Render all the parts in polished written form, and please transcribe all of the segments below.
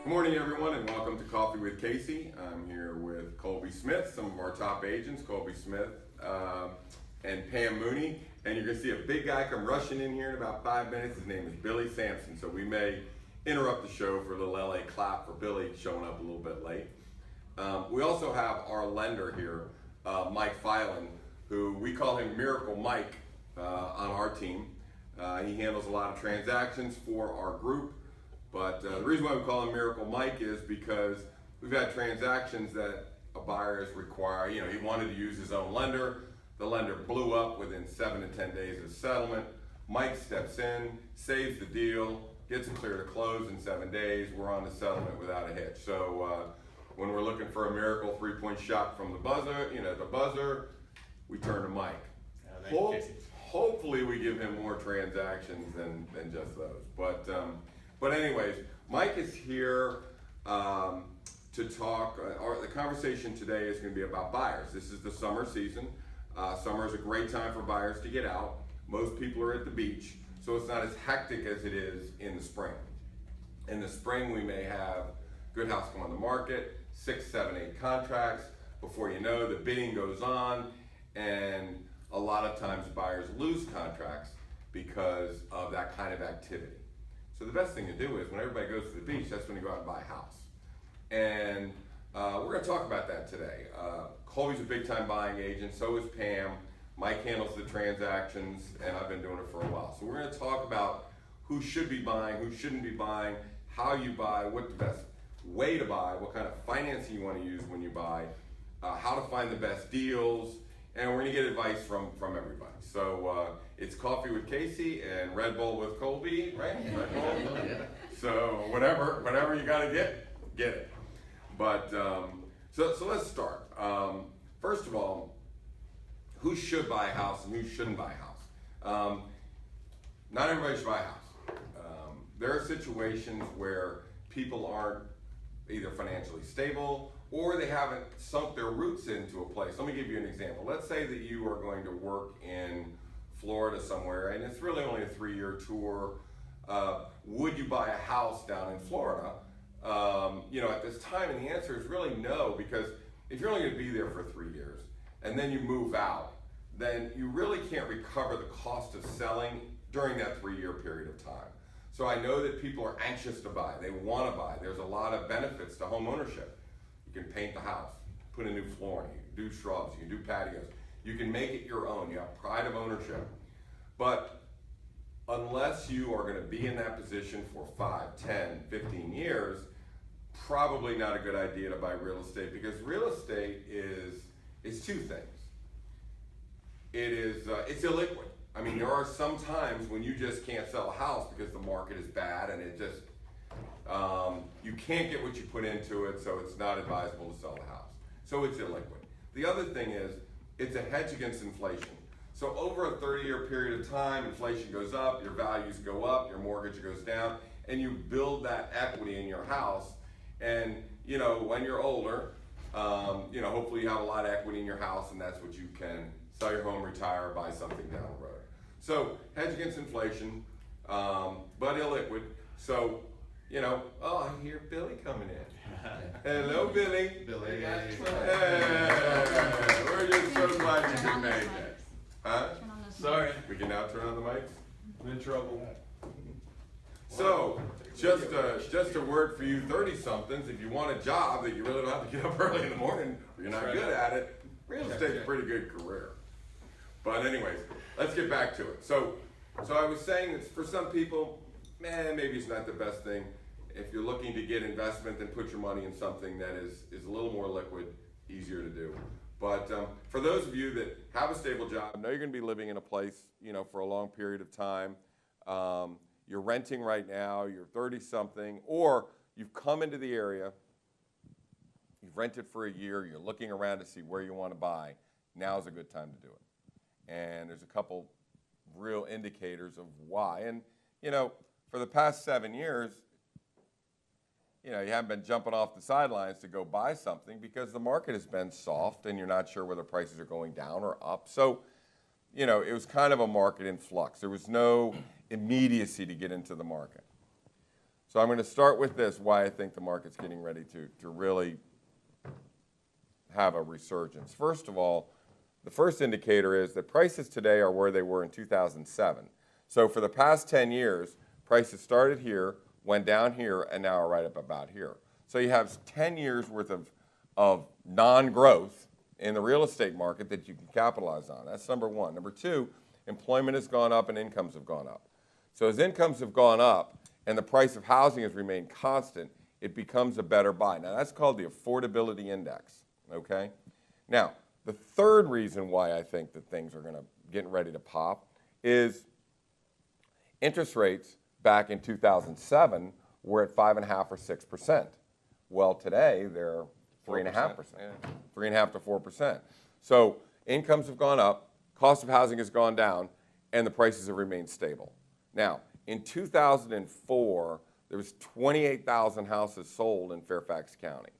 Good morning, everyone, and welcome to Coffee with Casey. I'm here with Colby Smyth, some of our top agents, Colby Smyth and Pam Mooney. And you're going to see a big guy come rushing in here in about 5 minutes. His name is Billy Samson. So we may interrupt the show for a little LA clap for Billy showing up a little bit late. We also have our lender here, Mike Filan, who we call him Miracle Mike on our team. He handles a lot of transactions for our group. But the reason why we call him Miracle Mike is because we've had transactions that a buyer has required. You know, he wanted to use his own lender. The lender blew up within 7 to 10 days of settlement. Mike steps in, saves the deal, gets it clear to close in 7 days. We're on the settlement without a hitch. So when we're looking for a miracle 3-point shot from the buzzer, we turn to Mike. Hopefully we give him more transactions than just those. But anyways, Mike is here to talk. The conversation today is going to be about buyers. This is the summer season. Summer is a great time for buyers to get out. Most people are at the beach, so it's not as hectic as it is in the spring. In the spring, we may have good house come on the market, 6, 7, 8 contracts. Before you know, the bidding goes on, and a lot of times buyers lose contracts because of that kind of activity. So the best thing to do is when everybody goes to the beach, that's when you go out and buy a house. And we're going to talk about that today. Colby's a big-time buying agent, so is Pam. Mike handles the transactions, and I've been doing it for a while. So we're going to talk about who should be buying, who shouldn't be buying, how you buy, what the best way to buy, what kind of financing you want to use when you buy, how to find the best deals, and we're going to get advice from everybody. So it's Coffee with Casey and Red Bull with Colby, right? Red Bull. So whatever you got to get it. But so let's start. First of all, who should buy a house and who shouldn't buy a house? Not everybody should buy a house. There are situations where people aren't either financially stable or they haven't sunk their roots into a place. Let me give you an example. Let's say that you are going to work in Florida somewhere and it's really only a 3-year tour. Would you buy a house down in Florida? At this time, and the answer is really no, because if you're only going to be there for 3 years and then you move out, then you really can't recover the cost of selling during that 3-year period of time. So I know that people are anxious to buy. They want to buy. There's a lot of benefits to home ownership. You can paint the house, put in new flooring, you can do shrubs, you can do patios. You can make it your own. You have pride of ownership. But unless you are going to be in that position for 5, 10, 15 years, probably not a good idea to buy real estate, because real estate is two things. It's illiquid. I mean, there are some times when you just can't sell a house because the market is bad and it just you can't get what you put into it, so it's not advisable to sell the house. So it's illiquid. The other thing is it's a hedge against inflation. So over a 30-year period of time, inflation goes up, your values go up, your mortgage goes down, and you build that equity in your house. And when you're older, hopefully you have a lot of equity in your house, and that's what you can sell your home, retire, buy something down the road. So hedge against inflation, but illiquid. So I hear Billy coming in. Hello, Billy. Billy. Hey, we're just so glad you could make it. Huh? Sorry. We can now turn on the mics. I'm in trouble. So, just a word for you 30-somethings. If you want a job that you really don't have to get up early in the morning, or you're not good at it, real estate's a pretty good career. But anyways, let's get back to it. So I was saying that for some people, maybe it's not the best thing. If you're looking to get investment, then put your money in something that is a little more liquid, easier to do. But for those of you that have a stable job, know you're going to be living in a place, for a long period of time. You're renting right now, you're 30-something, or you've come into the area, you've rented for a year, you're looking around to see where you want to buy. Now's a good time to do it. And there's a couple real indicators of why. And, for the past 7 years, you haven't been jumping off the sidelines to go buy something because the market has been soft and you're not sure whether prices are going down or up. So, it was kind of a market in flux. There was no immediacy to get into the market. So So I'm going to start with this, why I think the market's getting ready to really have a resurgence. First of all, the first indicator is that prices today are where they were in 2007. So for the past 10 years, prices started here, went down here, and now are right up about here. So you have 10 years worth of non-growth in the real estate market that you can capitalize on. That's number one. Number two, employment has gone up and incomes have gone up. So as incomes have gone up and the price of housing has remained constant, it becomes a better buy. Now that's called the affordability index, okay? Now, the third reason why I think that things are getting ready to pop is interest rates back in 2007 were at 5.5 or 6%. Well, today they're 3.5%, 3.5 to 4%. So incomes have gone up, cost of housing has gone down, and the prices have remained stable. Now, in 2004, there was 28,000 houses sold in Fairfax County.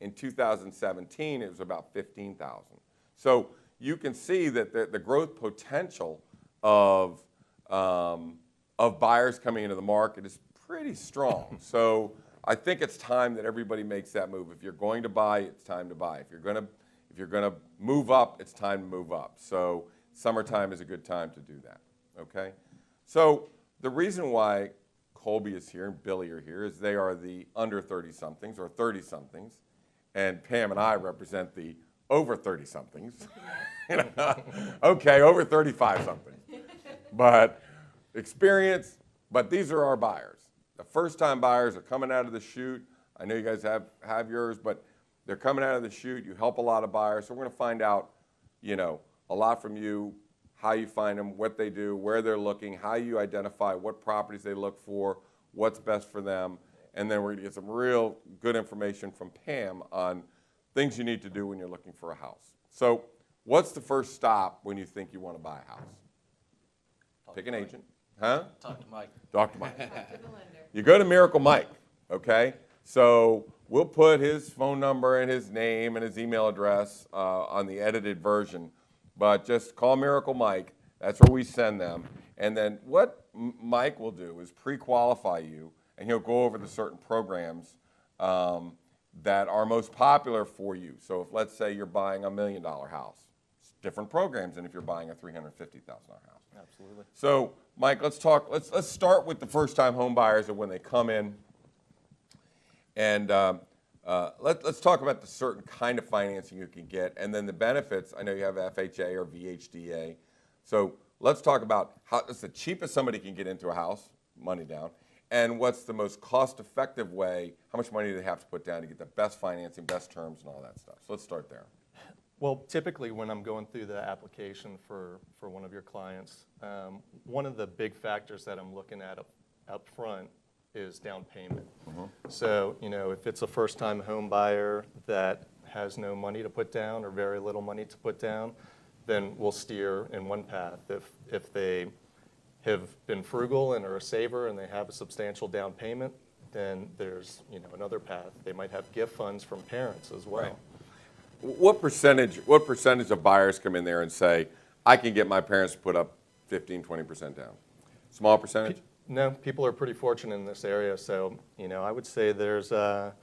In 2017, it was about 15,000. So you can see that the growth potential of buyers coming into the market is pretty strong. So I think it's time that everybody makes that move. If you're going to buy, it's time to buy. If you're going to move up, it's time to move up. So summertime is a good time to do that. Okay. So the reason why Colby is here and Billy are here is they are the under 30-somethings or 30-somethings, and Pam and I represent the over 30-somethings. Okay, over 35-somethings. But experience, but these are our buyers. The first-time buyers are coming out of the chute. I know you guys have yours, but they're coming out of the chute. You help a lot of buyers, so we're going to find out, a lot from you, how you find them, what they do, where they're looking, how you identify what properties they look for, what's best for them, and then we're going to get some real good information from Pam on things you need to do when you're looking for a house. So what's the first stop when you think you want to buy a house? Pick an agent. Huh? Talk to Mike. Talk to Mike. Talk to the lender. You go to Miracle Mike, okay? So we'll put his phone number and his name and his email address on the edited version, but just call Miracle Mike. That's where we send them. And then what Mike will do is pre-qualify you, and he'll go over the certain programs that are most popular for you. So if, let's say, you're buying $1 million house, it's different programs than if you're buying a $350,000 house. Absolutely. So, Mike, let's start with the first-time home buyers and when they come in, and let's talk about the certain kind of financing you can get, and then the benefits. I know you have FHA or VHDA, so let's talk about what's the cheapest somebody can get into a house, money down, and what's the most cost-effective way, how much money do they have to put down to get the best financing, best terms, and all that stuff. So let's start there. Well, typically when I'm going through the application for one of your clients, one of the big factors that I'm looking at up front is down payment. So, if it's a first-time home buyer that has no money to put down or very little money to put down, then we'll steer in one path. If they have been frugal and are a saver and they have a substantial down payment, then there's another path. They might have gift funds from parents as well. Right. What percentage of buyers come in there and say, I can get my parents to put up 15, 20% down? Small percentage? No, people are pretty fortunate in this area. So, I would say there's at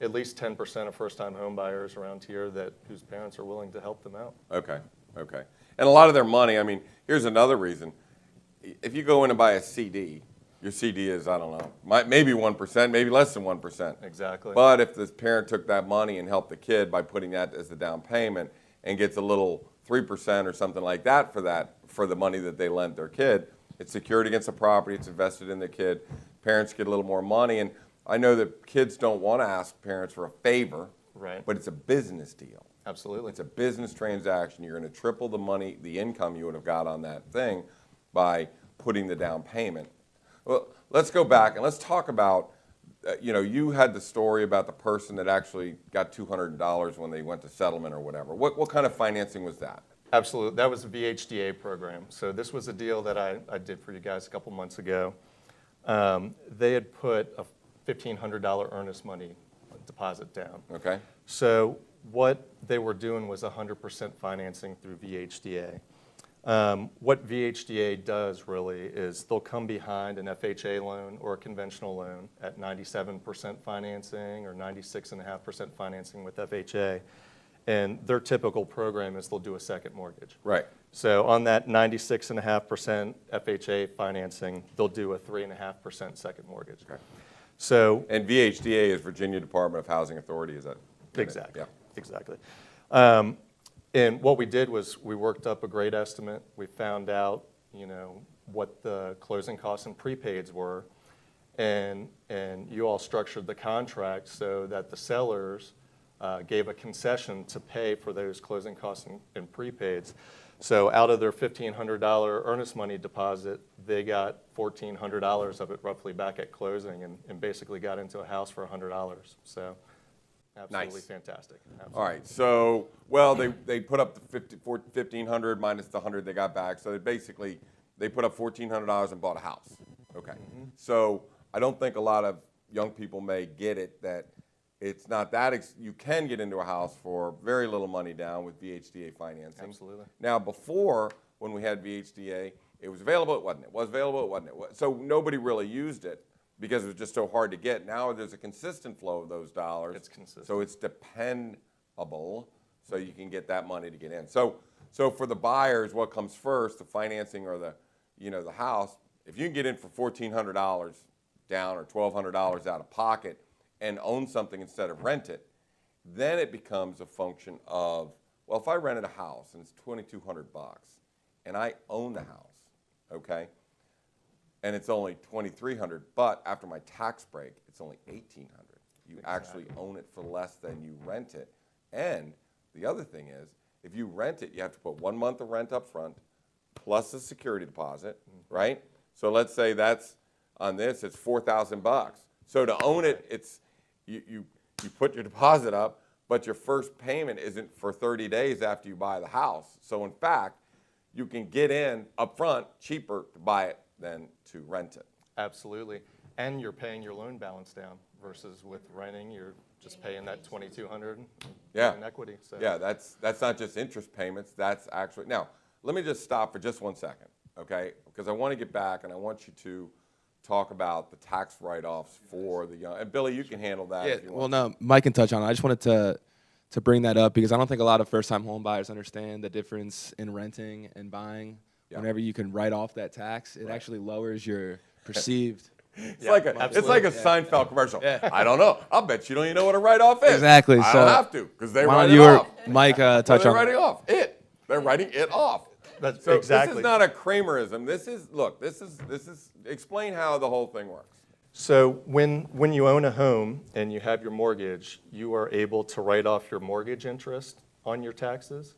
least 10% of first-time home buyers around here whose parents are willing to help them out. Okay. And a lot of their money, here's another reason. If you go in and buy a CD, your CD is, I don't know, maybe 1%, maybe less than 1%. Exactly. But if the parent took that money and helped the kid by putting that as the down payment and gets a little 3% or something like that for the money that they lent their kid, it's secured against the property, it's invested in the kid, parents get a little more money. And I know that kids don't want to ask parents for a favor, right? But it's a business deal. Absolutely. It's a business transaction. You're going to triple the money, the income you would have got on that thing by putting the down payment. Well, let's go back and let's talk about, you had the story about the person that actually got $200 when they went to settlement or whatever. What kind of financing was that? Absolutely. That was a VHDA program. So this was a deal that I did for you guys a couple months ago. They had put a $1,500 earnest money deposit down. Okay. So what they were doing was 100% financing through VHDA. What VHDA does really is they'll come behind an FHA loan or a conventional loan at 97% financing or 96.5% financing with FHA. And their typical program is they'll do a second mortgage. Right. So on that 96.5% FHA financing, they'll do a 3.5% second mortgage. Okay. So And VHDA is Virginia Department of Housing Authority, is that? exactly. Yeah. Exactly. And what we did was we worked up a great estimate. We found out, what the closing costs and prepaids were, and you all structured the contract so that the sellers gave a concession to pay for those closing costs and prepaids. So out of their $1,500 earnest money deposit, they got $1,400 of it roughly back at closing, and basically got into a house for $100. So. Absolutely Nice. fantastic. Absolutely. All right, so, well, they put up the $1,500 minus the $100 they got back, so they put up $1,400 and bought a house. Okay, so I don't think a lot of young people may get it that it's not that, you can get into a house for very little money down with VHDA financing. Absolutely. Now, before, when we had VHDA, it was available, it wasn't. It was available, it wasn't. So nobody really used it, because it was just so hard to get. Now there's a consistent flow of those dollars. It's consistent. So it's dependable, so you can get that money to get in. So for the buyers, what comes first, the financing or the house, if you can get in for $1,400 down or $1,200 out of pocket and own something instead of rent it, then it becomes a function of, well, if I rented a house and it's $2,200 and I own the house, okay, and it's only $2,300, but after my tax break, it's only $1,800. You actually own it for less than you rent it. And the other thing is, if you rent it, you have to put 1 month of rent up front, plus a security deposit, right? So let's say that's, on this, it's $4,000. So to own it, it's, you put your deposit up, but your first payment isn't for 30 days after you buy the house. So in fact, you can get in up front cheaper to buy it than to rent it. Absolutely. And you're paying your loan balance down versus with renting, you're just paying that $2,200 in equity. So. Yeah, that's not just interest payments, that's actually, now, let me just stop for just 1 second, okay? Because I want to get back and I want you to talk about the tax write-offs for the young, and Billy, you can handle that if you want. Well, no, Mike can touch on it. I just wanted to bring that up because I don't think a lot of first-time home buyers understand the difference in renting and buying. Yeah. Whenever you can write off that tax, it actually lowers your perceived. It's like a Seinfeld commercial. Yeah. I don't know. I'll bet you don't even know what a write-off is. Exactly. I don't have to because they write it off. Mike, touch on. They're writing off it. They're writing it off. That's so exactly. This is not a Kramerism. This is explain how the whole thing works. So when you own a home and you have your mortgage, you are able to write off your mortgage interest on your taxes.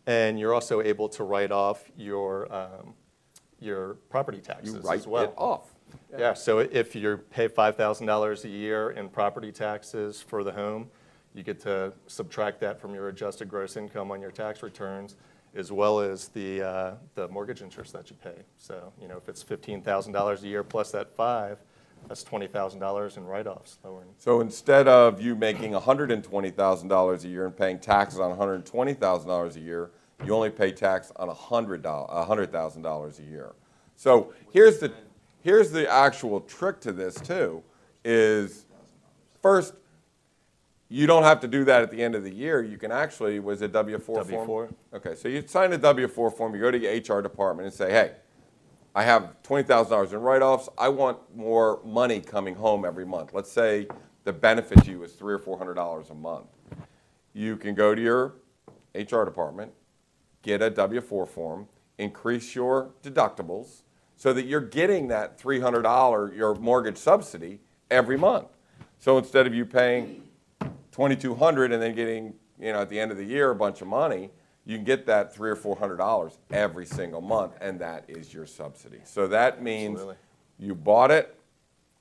And you're also able to write off your property taxes as well. You write it off. Yeah, so if you pay $5,000 a year in property taxes for the home, you get to subtract that from your adjusted gross income on your tax returns, as well as the mortgage interest that you pay. So, if it's $15,000 a year plus that $5,000, that's $20,000 in write-offs. So instead of you making $120,000 a year and paying taxes on $120,000 a year, you only pay tax on $100,000 a year. So here's the actual trick to this too, is first, you don't have to do that at the end of the year. You can actually, was it W-4 form? W-4. Okay, so you sign a W-4 form, you go to your HR department and say, hey, I have $20,000 in write-offs. I want more money coming home every month. Let's say the benefit to you is $300 or $400 a month. You can go to your HR department, get a W-4 form, increase your deductibles so that you're getting that $300, your mortgage subsidy, every month. So instead of you paying $2,200 and then getting, at the end of the year a bunch of money, you can get that $300 or $400 every single month, and that is your subsidy. So that means you bought it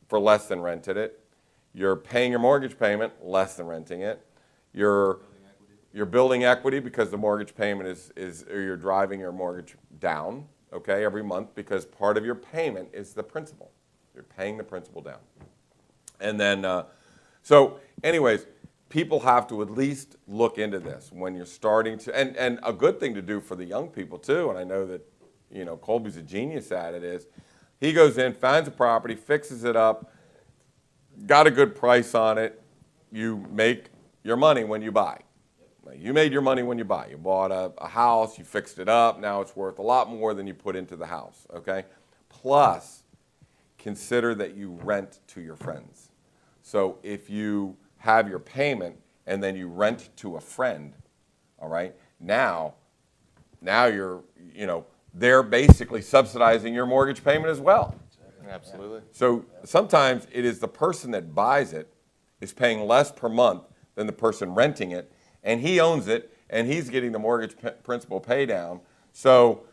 for less than rented it. You're paying your mortgage payment less than renting it. You're building equity because the mortgage payment is or you're driving your mortgage down, okay, every month because part of your payment is the principal. You're paying the principal down. And then, so anyways, people have to at least look into this when you're starting to, and a good thing to do for the young people too, and I know that, you know, Colby's a genius at it, is he goes in, finds a property, fixes it up, got a good price on it. You make your money when you buy. You made your money when you buy. You bought a house, you fixed it up, now it's worth a lot more than you put into the house, okay? Plus, consider that you rent to your friends. So if you have your payment and then you rent to a friend, all right, now you're, you know, they're basically subsidizing your mortgage payment as well. Absolutely. So sometimes it is the person that buys it is paying less per month than the person renting it, and he owns it, and he's getting the mortgage principal pay down. So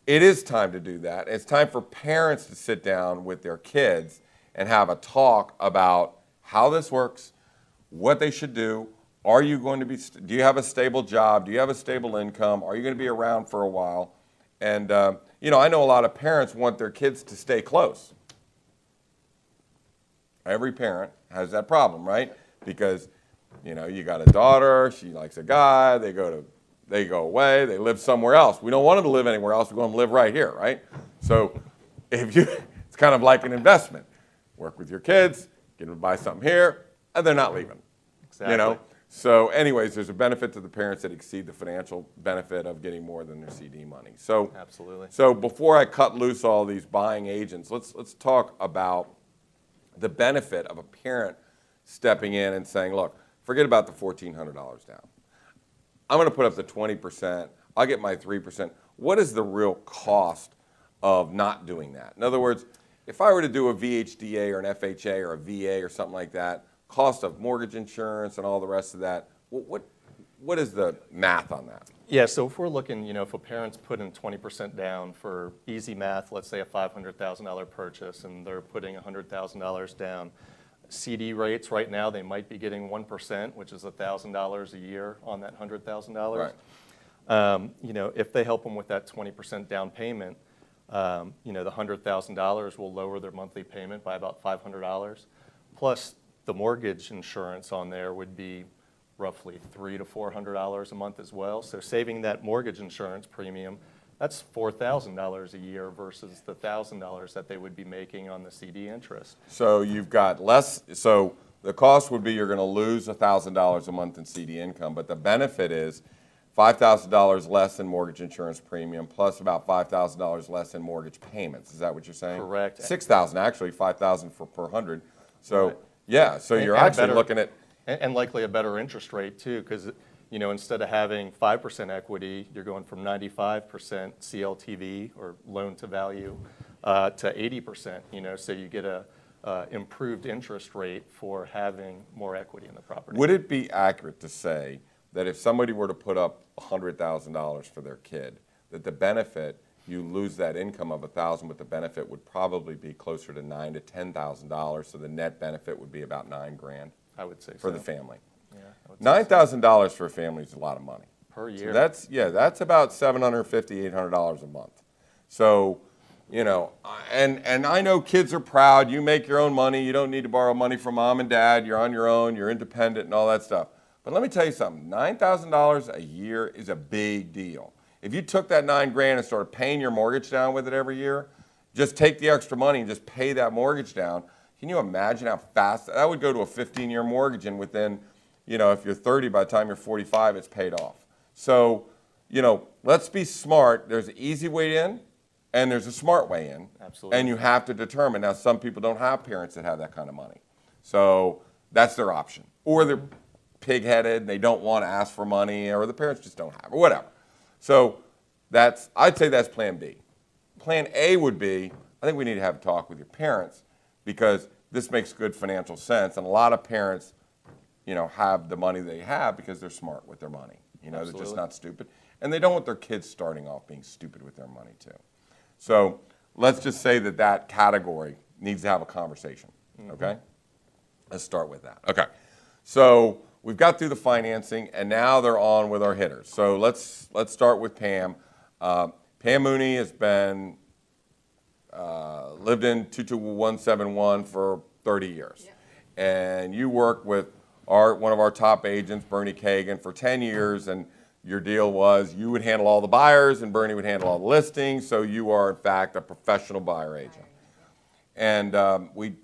it is time to do that. It's time for parents to sit down with their kids and have a talk about how this works, what they should do. Are you going to be, do you have a stable job? Do you have a stable income? Are you going to be around for a while? And, you know, I know a lot of parents want their kids to stay close. Every parent has that problem, right? Because, you know, you got a daughter, she likes a guy, they go away, they live somewhere else. We don't want them to live anywhere else, we want them to live right here, right? So if you, it's kind of like an investment. Work with your kids, get them to buy something here, and they're not leaving. Exactly. You know? So anyways, there's a benefit to the parents that exceed the financial benefit of getting more than their CD money. So, Absolutely. So before I cut loose all these buying agents, let's talk about the benefit of a parent stepping in and saying, look, forget about the $1,400 down. I'm going to put up the 20%. I'll get my 3%. What is the real cost of not doing that? In other words, if I were to do a VHDA or an FHA or a VA or something like that, cost of mortgage insurance and all the rest of that, what is the math on that? Yeah, so if we're looking, you know, if a parent's putting 20% down for easy math, let's say a $500,000 purchase, and they're putting $100,000 down, CD rates right now, they might be getting 1%, which is $1,000 a year on that $100,000. Right. You know, if they help them with that 20% down payment, you know, the $100,000 will lower their monthly payment by about $500. Plus, the mortgage insurance on there would be roughly $300 to $400 a month as well. So saving that mortgage insurance premium, that's $4,000 a year versus the $1,000 that they would be making on the CD interest. So you've got less, so the cost would be you're going to lose $1,000 a month in CD income, but the benefit is $5,000 less in mortgage insurance premium plus about $5,000 less in mortgage payments. Is that what you're saying? Correct. $6,000 actually, $5,000 per 100. So Right. yeah, so you're actually looking at, and likely a better interest rate too, because you know, instead of having 5% equity, you're going from 95% CLTV or loan to value to 80%. You know, so you get a improved interest rate for having more equity in the property. would it be accurate to say that if somebody were to put up $100,000 for their kid, that the benefit, you lose that income of $1,000, but the benefit would probably be closer to $9,000 to $10,000, so the net benefit would be about $9,000 I would say for so. the family. Yeah, I would say so. $9,000 for a family is a lot of money. Per year. So that's about $750, $800 a month. So, you know, and I know kids are proud. You make your own money. You don't need to borrow money from mom and dad. You're on your own. You're independent and all that stuff. But let me tell you something. $9,000 a year is a big deal. If you took that $9,000 and started paying your mortgage down with it every year, just take the extra money and just pay that mortgage down. Can you imagine how fast that would go to a 15-year mortgage, and within, you know, if you're 30, by the time you're 45, it's paid off. So, you know, let's be smart. There's an easy way in, and there's a smart way in. Absolutely. And you have to determine. Now, some people don't have parents that have that kind of money. So that's their option. Or they're pig-headed, and they don't want to ask for money, or the parents just don't have, or whatever. So I'd say that's plan B. Plan A would be, I think we need to have a talk with your parents, because this makes good financial sense. And a lot of parents, you know, have the money they have because they're smart with their money. You know, Absolutely. they're just not stupid. And they don't want their kids starting off being stupid with their money too. So let's just say that that category needs to have a conversation, okay? Let's start with that. Okay, so we've got through the financing, and now they're on with our hitters. So let's start with Pam. Pam Mooney has been lived in 22171 for 30 years. Yep. And you work with one of our top agents, Bernie Kagan, for 10 years, and your deal was you would handle all the buyers and Bernie would handle all the listings, so you are, in fact, a professional buyer agent. And we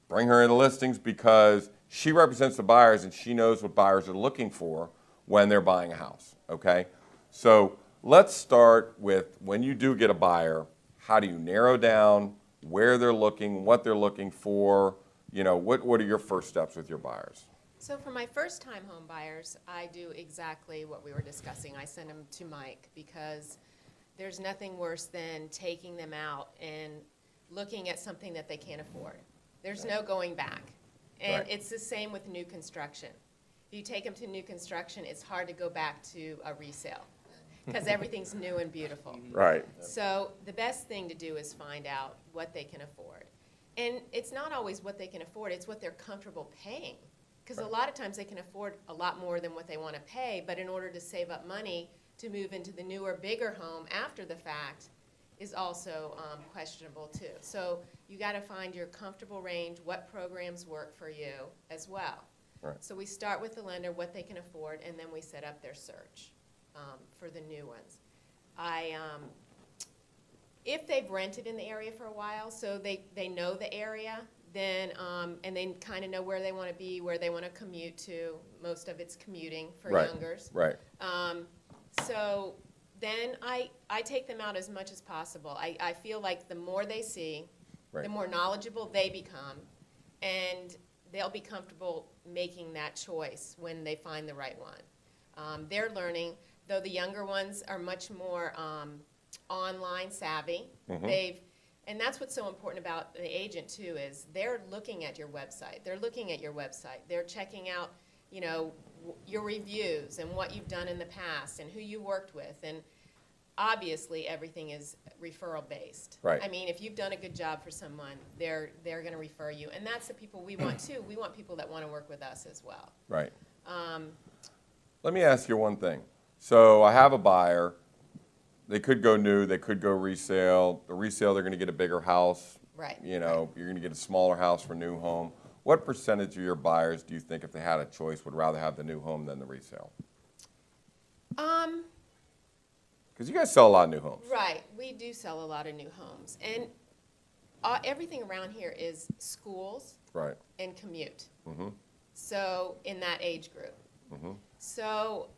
bring her into listings because she represents the buyers and she knows what buyers are looking for when they're buying a house, okay? So let's start with when you do get a buyer, how do you narrow down where they're looking, what they're looking for? You know, what are your first steps with your buyers? So for my first-time home buyers, I do exactly what we were discussing. I send them to Mike because there's nothing worse than taking them out and looking at something that they can't afford. There's no going back. And Right. it's the same with new construction. If you take them to new construction, it's hard to go back to a resale because everything's new and beautiful. Right. So the best thing to do is find out what they can afford. And it's not always what they can afford, it's what they're comfortable paying. Because a lot of times they can afford a lot more than what they want to pay, but in order to save up money to move into the newer, bigger home after the fact is also questionable too. So you got to find your comfortable range, what programs work for you as well. Right. So we start with the lender, what they can afford, and then we set up their search for the new ones. If they've rented in the area for a while, so they know the area, then and they kind of know where they want to be, where they want to commute to. Most of it's commuting for Right. youngers. Right. So then I take them out as much as possible. I feel like the more they see, Right. the more knowledgeable they become, and they'll be comfortable making that choice when they find the right one. They're learning, though the younger ones are much more online savvy. And that's what's so important about the agent too, is they're looking at your website. They're looking at your website. They're checking out, you know, your reviews and what you've done in the past and who you worked with. And obviously everything is referral based. Right. I mean, if you've done a good job for someone, they're going to refer you. And that's the people we want too. We want people that want to work with us as well. Right. Let me ask you one thing. So I have a buyer. They could go new, they could go resale. The resale, they're going to get a bigger house. Right. You know, you're going to get a smaller house for a new home. What percentage of your buyers do you think, if they had a choice, would rather have the new home than the resale? Because you guys sell a lot of new homes. Right. We do sell a lot of new homes. And everything around here is schools Right. and commute. Mm-hmm. So in that age group. Mm-hmm. So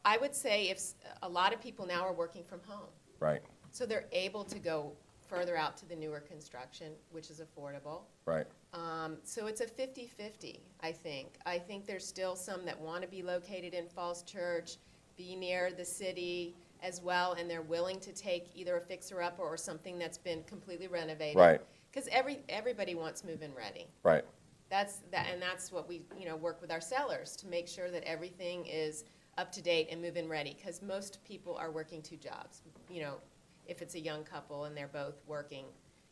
I would say if a lot of people now are working from home. Right. So they're able to go further out to the newer construction, which is affordable. Right. So it's a 50-50, I think. I think there's still some that want to be located in Falls Church, be near the city as well, and they're willing to take either a fixer-upper or something that's been completely renovated. Right. Because everybody wants move-in ready. Right. And that's what we work with our sellers to make sure that everything is up to date and move-in ready. Because most people are working two jobs. You know, if it's a young couple and they're both working,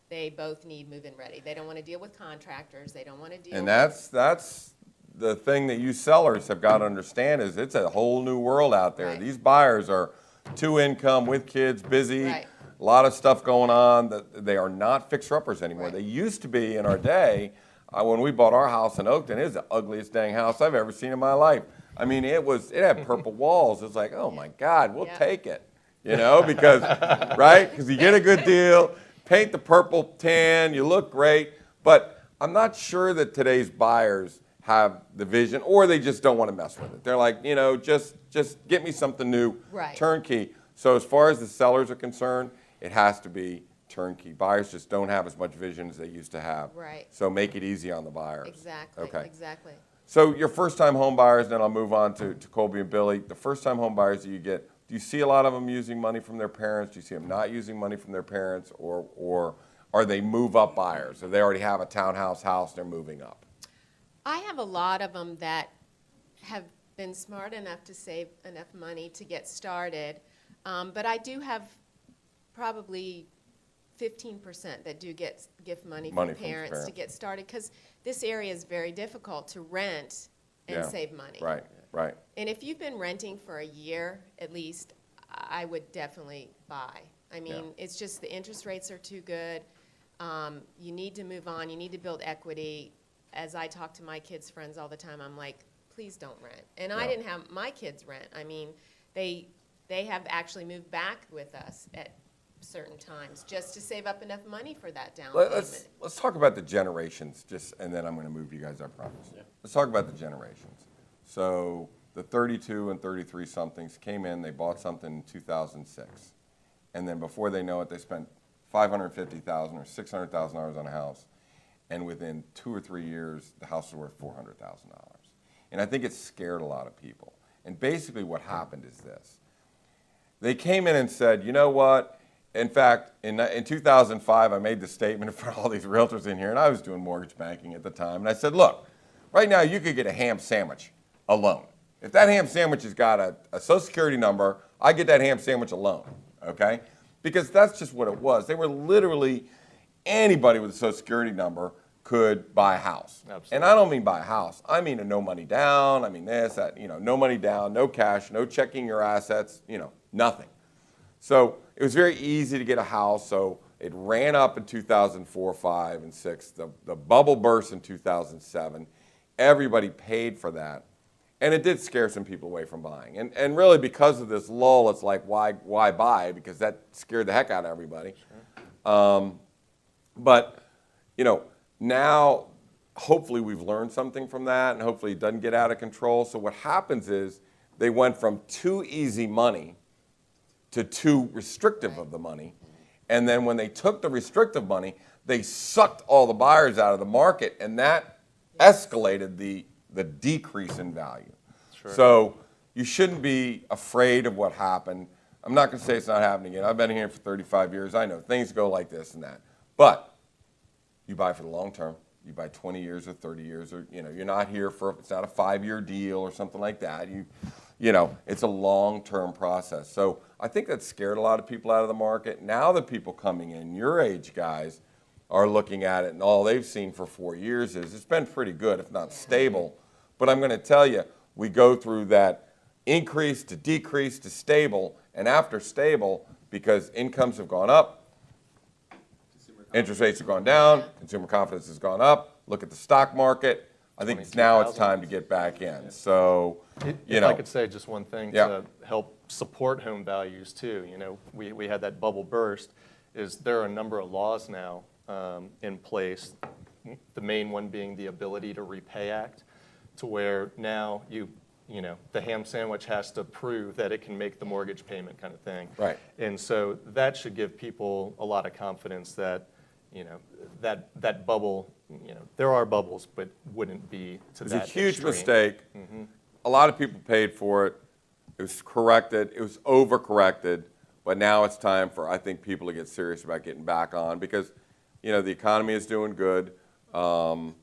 they both need move-in ready. They don't want to deal with contractors. They don't want to deal. And that's the thing that you sellers have got to understand is it's a whole new world out there. Right. These buyers are two income with kids, busy, Right. a lot of stuff going on. That they are not fixer-uppers anymore. Right. They used to be in our day. When we bought our house in Oakton, it was the ugliest dang house I've ever seen in my life. I mean, it had purple walls. It's like, oh my God, we'll Yeah. take it, you know, because right, because you get a good deal, paint the purple tan, you look great. But I'm not sure that today's buyers have the vision, or they just don't want to mess with it. They're like, you know, just get me something new, Right. turnkey. So as far as the sellers are concerned, it has to be turnkey. Buyers just don't have as much vision as they used to have. Right. So make it easy on the buyers. Exactly. Okay. Exactly. So your first-time home buyers, then I'll move on to Colby and Billy. The first-time home buyers that you get, do you see a lot of them using money from their parents? Do you see them not using money from their parents? Or are they move-up buyers? So they already have a townhouse house, they're moving up? I have a lot of them that have been smart enough to save enough money to get started, but I do have probably 15% that do give money from parents to get started, because this area is very difficult to rent and Yeah. save money. Right, right. And if you've been renting for a year at least, I would definitely buy. I mean, Yeah. it's just the interest rates are too good. You need to move on. You need to build equity. As I talk to my kids' friends all the time, I'm like, please don't rent. And I didn't have my kids rent. I mean, they have actually moved back with us at certain times just to save up enough money for that down payment. Let's talk about the generations, and then I'm going to move you guys, I promise. Yeah. Let's talk about the generations. So the 32 and 33 somethings came in, they bought something in 2006, and then before they know it, they spent $550,000 or $600,000 on a house, and within 2 or 3 years, the house was worth $400,000. And I think it scared a lot of people. And basically what happened is this. They came in and said, you know what? In fact, in 2005, I made the statement in front of all these realtors in here, and I was doing mortgage banking at the time, and I said, look, right now you could get a ham sandwich alone. If that ham sandwich has got a Social Security number, I get that ham sandwich alone, okay? Because that's just what it was. They were literally, anybody with a Social Security number could buy a house. Absolutely. And I don't mean buy a house. I mean a no money down, I mean this, that, no money down, no cash, no checking your assets, nothing. So it was very easy to get a house, so it ran up in 2004, 5, and 6. The bubble burst in 2007. Everybody paid for that. And it did scare some people away from buying. And really because of this lull, it's like, why buy? Because that scared the heck out of everybody. Sure. But, now hopefully we've learned something from that, and hopefully it doesn't get out of control. So what happens is they went from too easy money to too restrictive of the money. And then when they took the restrictive money, they sucked all the buyers out of the market, and that escalated the decrease in value. Sure. So you shouldn't be afraid of what happened. I'm not going to say it's not happening again. I've been here for 35 years. I know things go like this and that. But you buy for the long term. You buy 20 years or 30 years, or you're not here for, it's not a 5-year deal or something like that. It's a long-term process. So I think that scared a lot of people out of the market. Now the people coming in, your age guys, are looking at it, and all they've seen for 4 years is it's been pretty good, if not stable. But I'm going to tell you, we go through that increase to decrease to stable, and after stable, because incomes have gone up, interest rates have gone down, consumer confidence has gone up. Look at the stock market. I think now it's time to get back in. So, if I could say just one thing to help support home values too. We had that bubble burst. There are a number of laws now in place. The main one being the Ability to Repay Act, to where now the ham sandwich has to prove that it can make the mortgage payment, kind of thing. Right. And so that should give people a lot of confidence that that bubble, there are bubbles, but wouldn't be to that extreme. It was a huge mistake. Mm-hmm. A lot of people paid for it. It was corrected. It was overcorrected. But now it's time for, I think, people to get serious about getting back on, because, the economy is doing good. I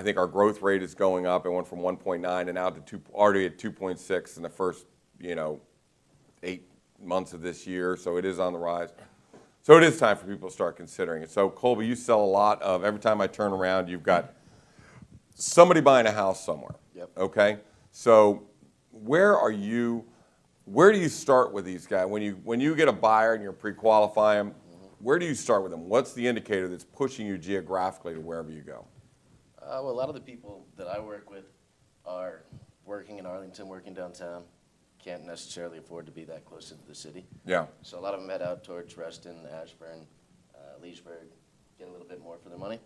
think our growth rate is going up. It went from 1.9 and now to already at 2.6 in the first, 8 months of this year. So it is on the rise. So it is time for people to start considering it. So Colby, you sell a lot of, every time I turn around, you've got somebody buying a house somewhere. Yep. Okay? So where do you start with these guys? When you get a buyer and you're pre-qualify them, where do you start with them? What's the indicator that's pushing you geographically to wherever you go? Well, a lot of the people that I work with are working in Arlington, working downtown, can't necessarily afford to be that close into the city. Yeah. So a lot of them head out towards Reston, Ashburn, Leesburg, get a little bit more for their money.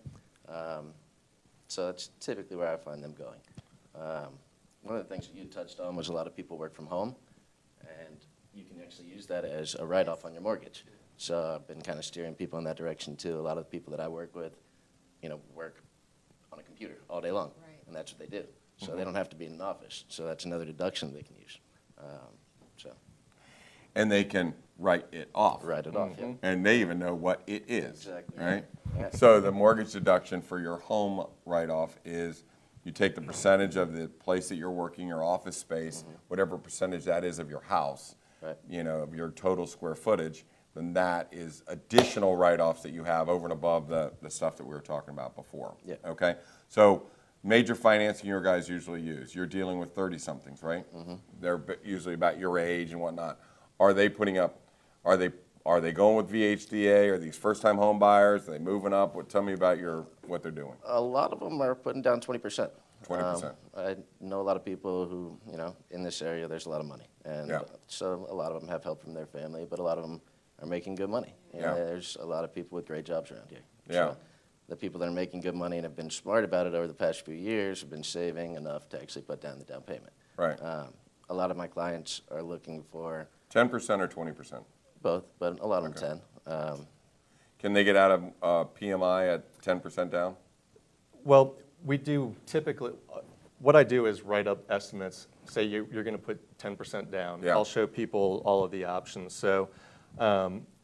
So that's typically where I find them going. One of the things that you touched on was a lot of people work from home, and you can actually use that as a write-off on your mortgage. So I've been kind of steering people in that direction too. A lot of the people that I work with, work on a computer all day long, Right. and that's what they do. So they don't have to be in an office. So that's another deduction they can use. And they can write it off. Write it off, yeah. And they even know what it is. Exactly. Right? Yeah. So the mortgage deduction for your home write-off is you take the percentage of the place that you're working, your office space, whatever percentage that is of your house, Right. of your total square footage, then that is additional write-offs that you have over and above the stuff that we were talking about before. Yeah. Okay? So major financing your guys usually use. You're dealing with 30-somethings, right? They're usually about your age and whatnot. Are they putting up, are they going with VHDA? Are these first-time home buyers? Are they moving up? Tell me about what they're doing. A lot of them are putting down 20%. 20%. I know a lot of people who, you know, in this area, there's a lot of money. And Yeah. so a lot of them have help from their family, but a lot of them are making good money. You know, Yeah. there's a lot of people with great jobs around here. Yeah. So the people that are making good money and have been smart about it over the past few years have been saving enough to actually put down the down payment. Right. A lot of my clients are looking for 10% or 20%? both, but a lot of them 10. Can they get out of PMI at 10% down? Well, we do typically, what I do is write up estimates. Say you're going to put 10% down. Yeah. I'll show people all of the options. So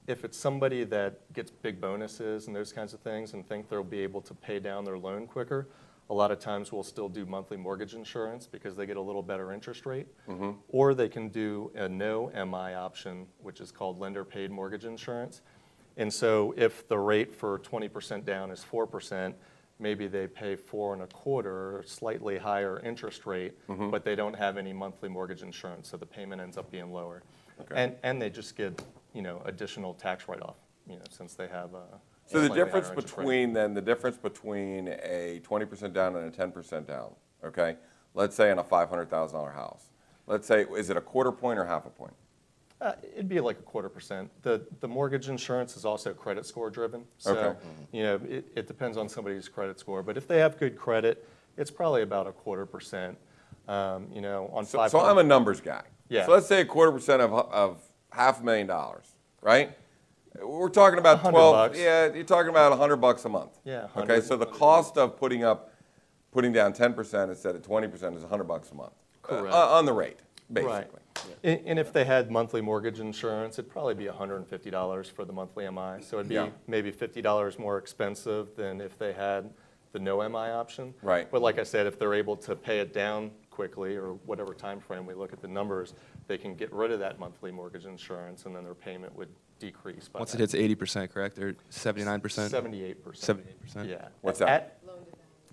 if it's somebody that gets big bonuses and those kinds of things and think they'll be able to pay down their loan quicker, a lot of times we'll still do monthly mortgage insurance because they get a little better interest rate. Or they can do a no MI option, which is called lender paid mortgage insurance. And so if the rate for 20% down is 4%, maybe they pay 4.25%, slightly higher interest rate, but they don't have any monthly mortgage insurance, so the payment ends up being lower. Okay. And they just get, you know, additional tax write-off, you know, since they have a So the slightly difference higher interest rate. between then, the difference between a 20% down and a 10% down, okay? Let's say in a $500,000 house. Let's say, is it a quarter point or half a point? It'd be like 0.25%. The mortgage insurance is also credit score driven. So, Okay. you know, it depends on somebody's credit score. But if they have good credit, it's probably about 0.25%. You know, on So 500. I'm a numbers guy. Yeah. So let's say a 1/4% of $500,000, right? We're talking about 100 12. bucks. Yeah, you're talking about $100 a month. Yeah, Okay, 100. so the cost of putting down 10% instead of 20% is $100 a month. Correct. On the rate, basically. Right. And if they had monthly mortgage insurance, it'd probably be $150 for the monthly MI. So it'd be Yeah. maybe $50 more expensive than if they had the no MI option. Right. But like I said, if they're able to pay it down quickly or whatever time frame we look at the numbers, they can get rid of that monthly mortgage insurance and then their payment would decrease by Once it that. hits 80%, correct? Or 79%? 78%. 78%. Yeah. What's that? At-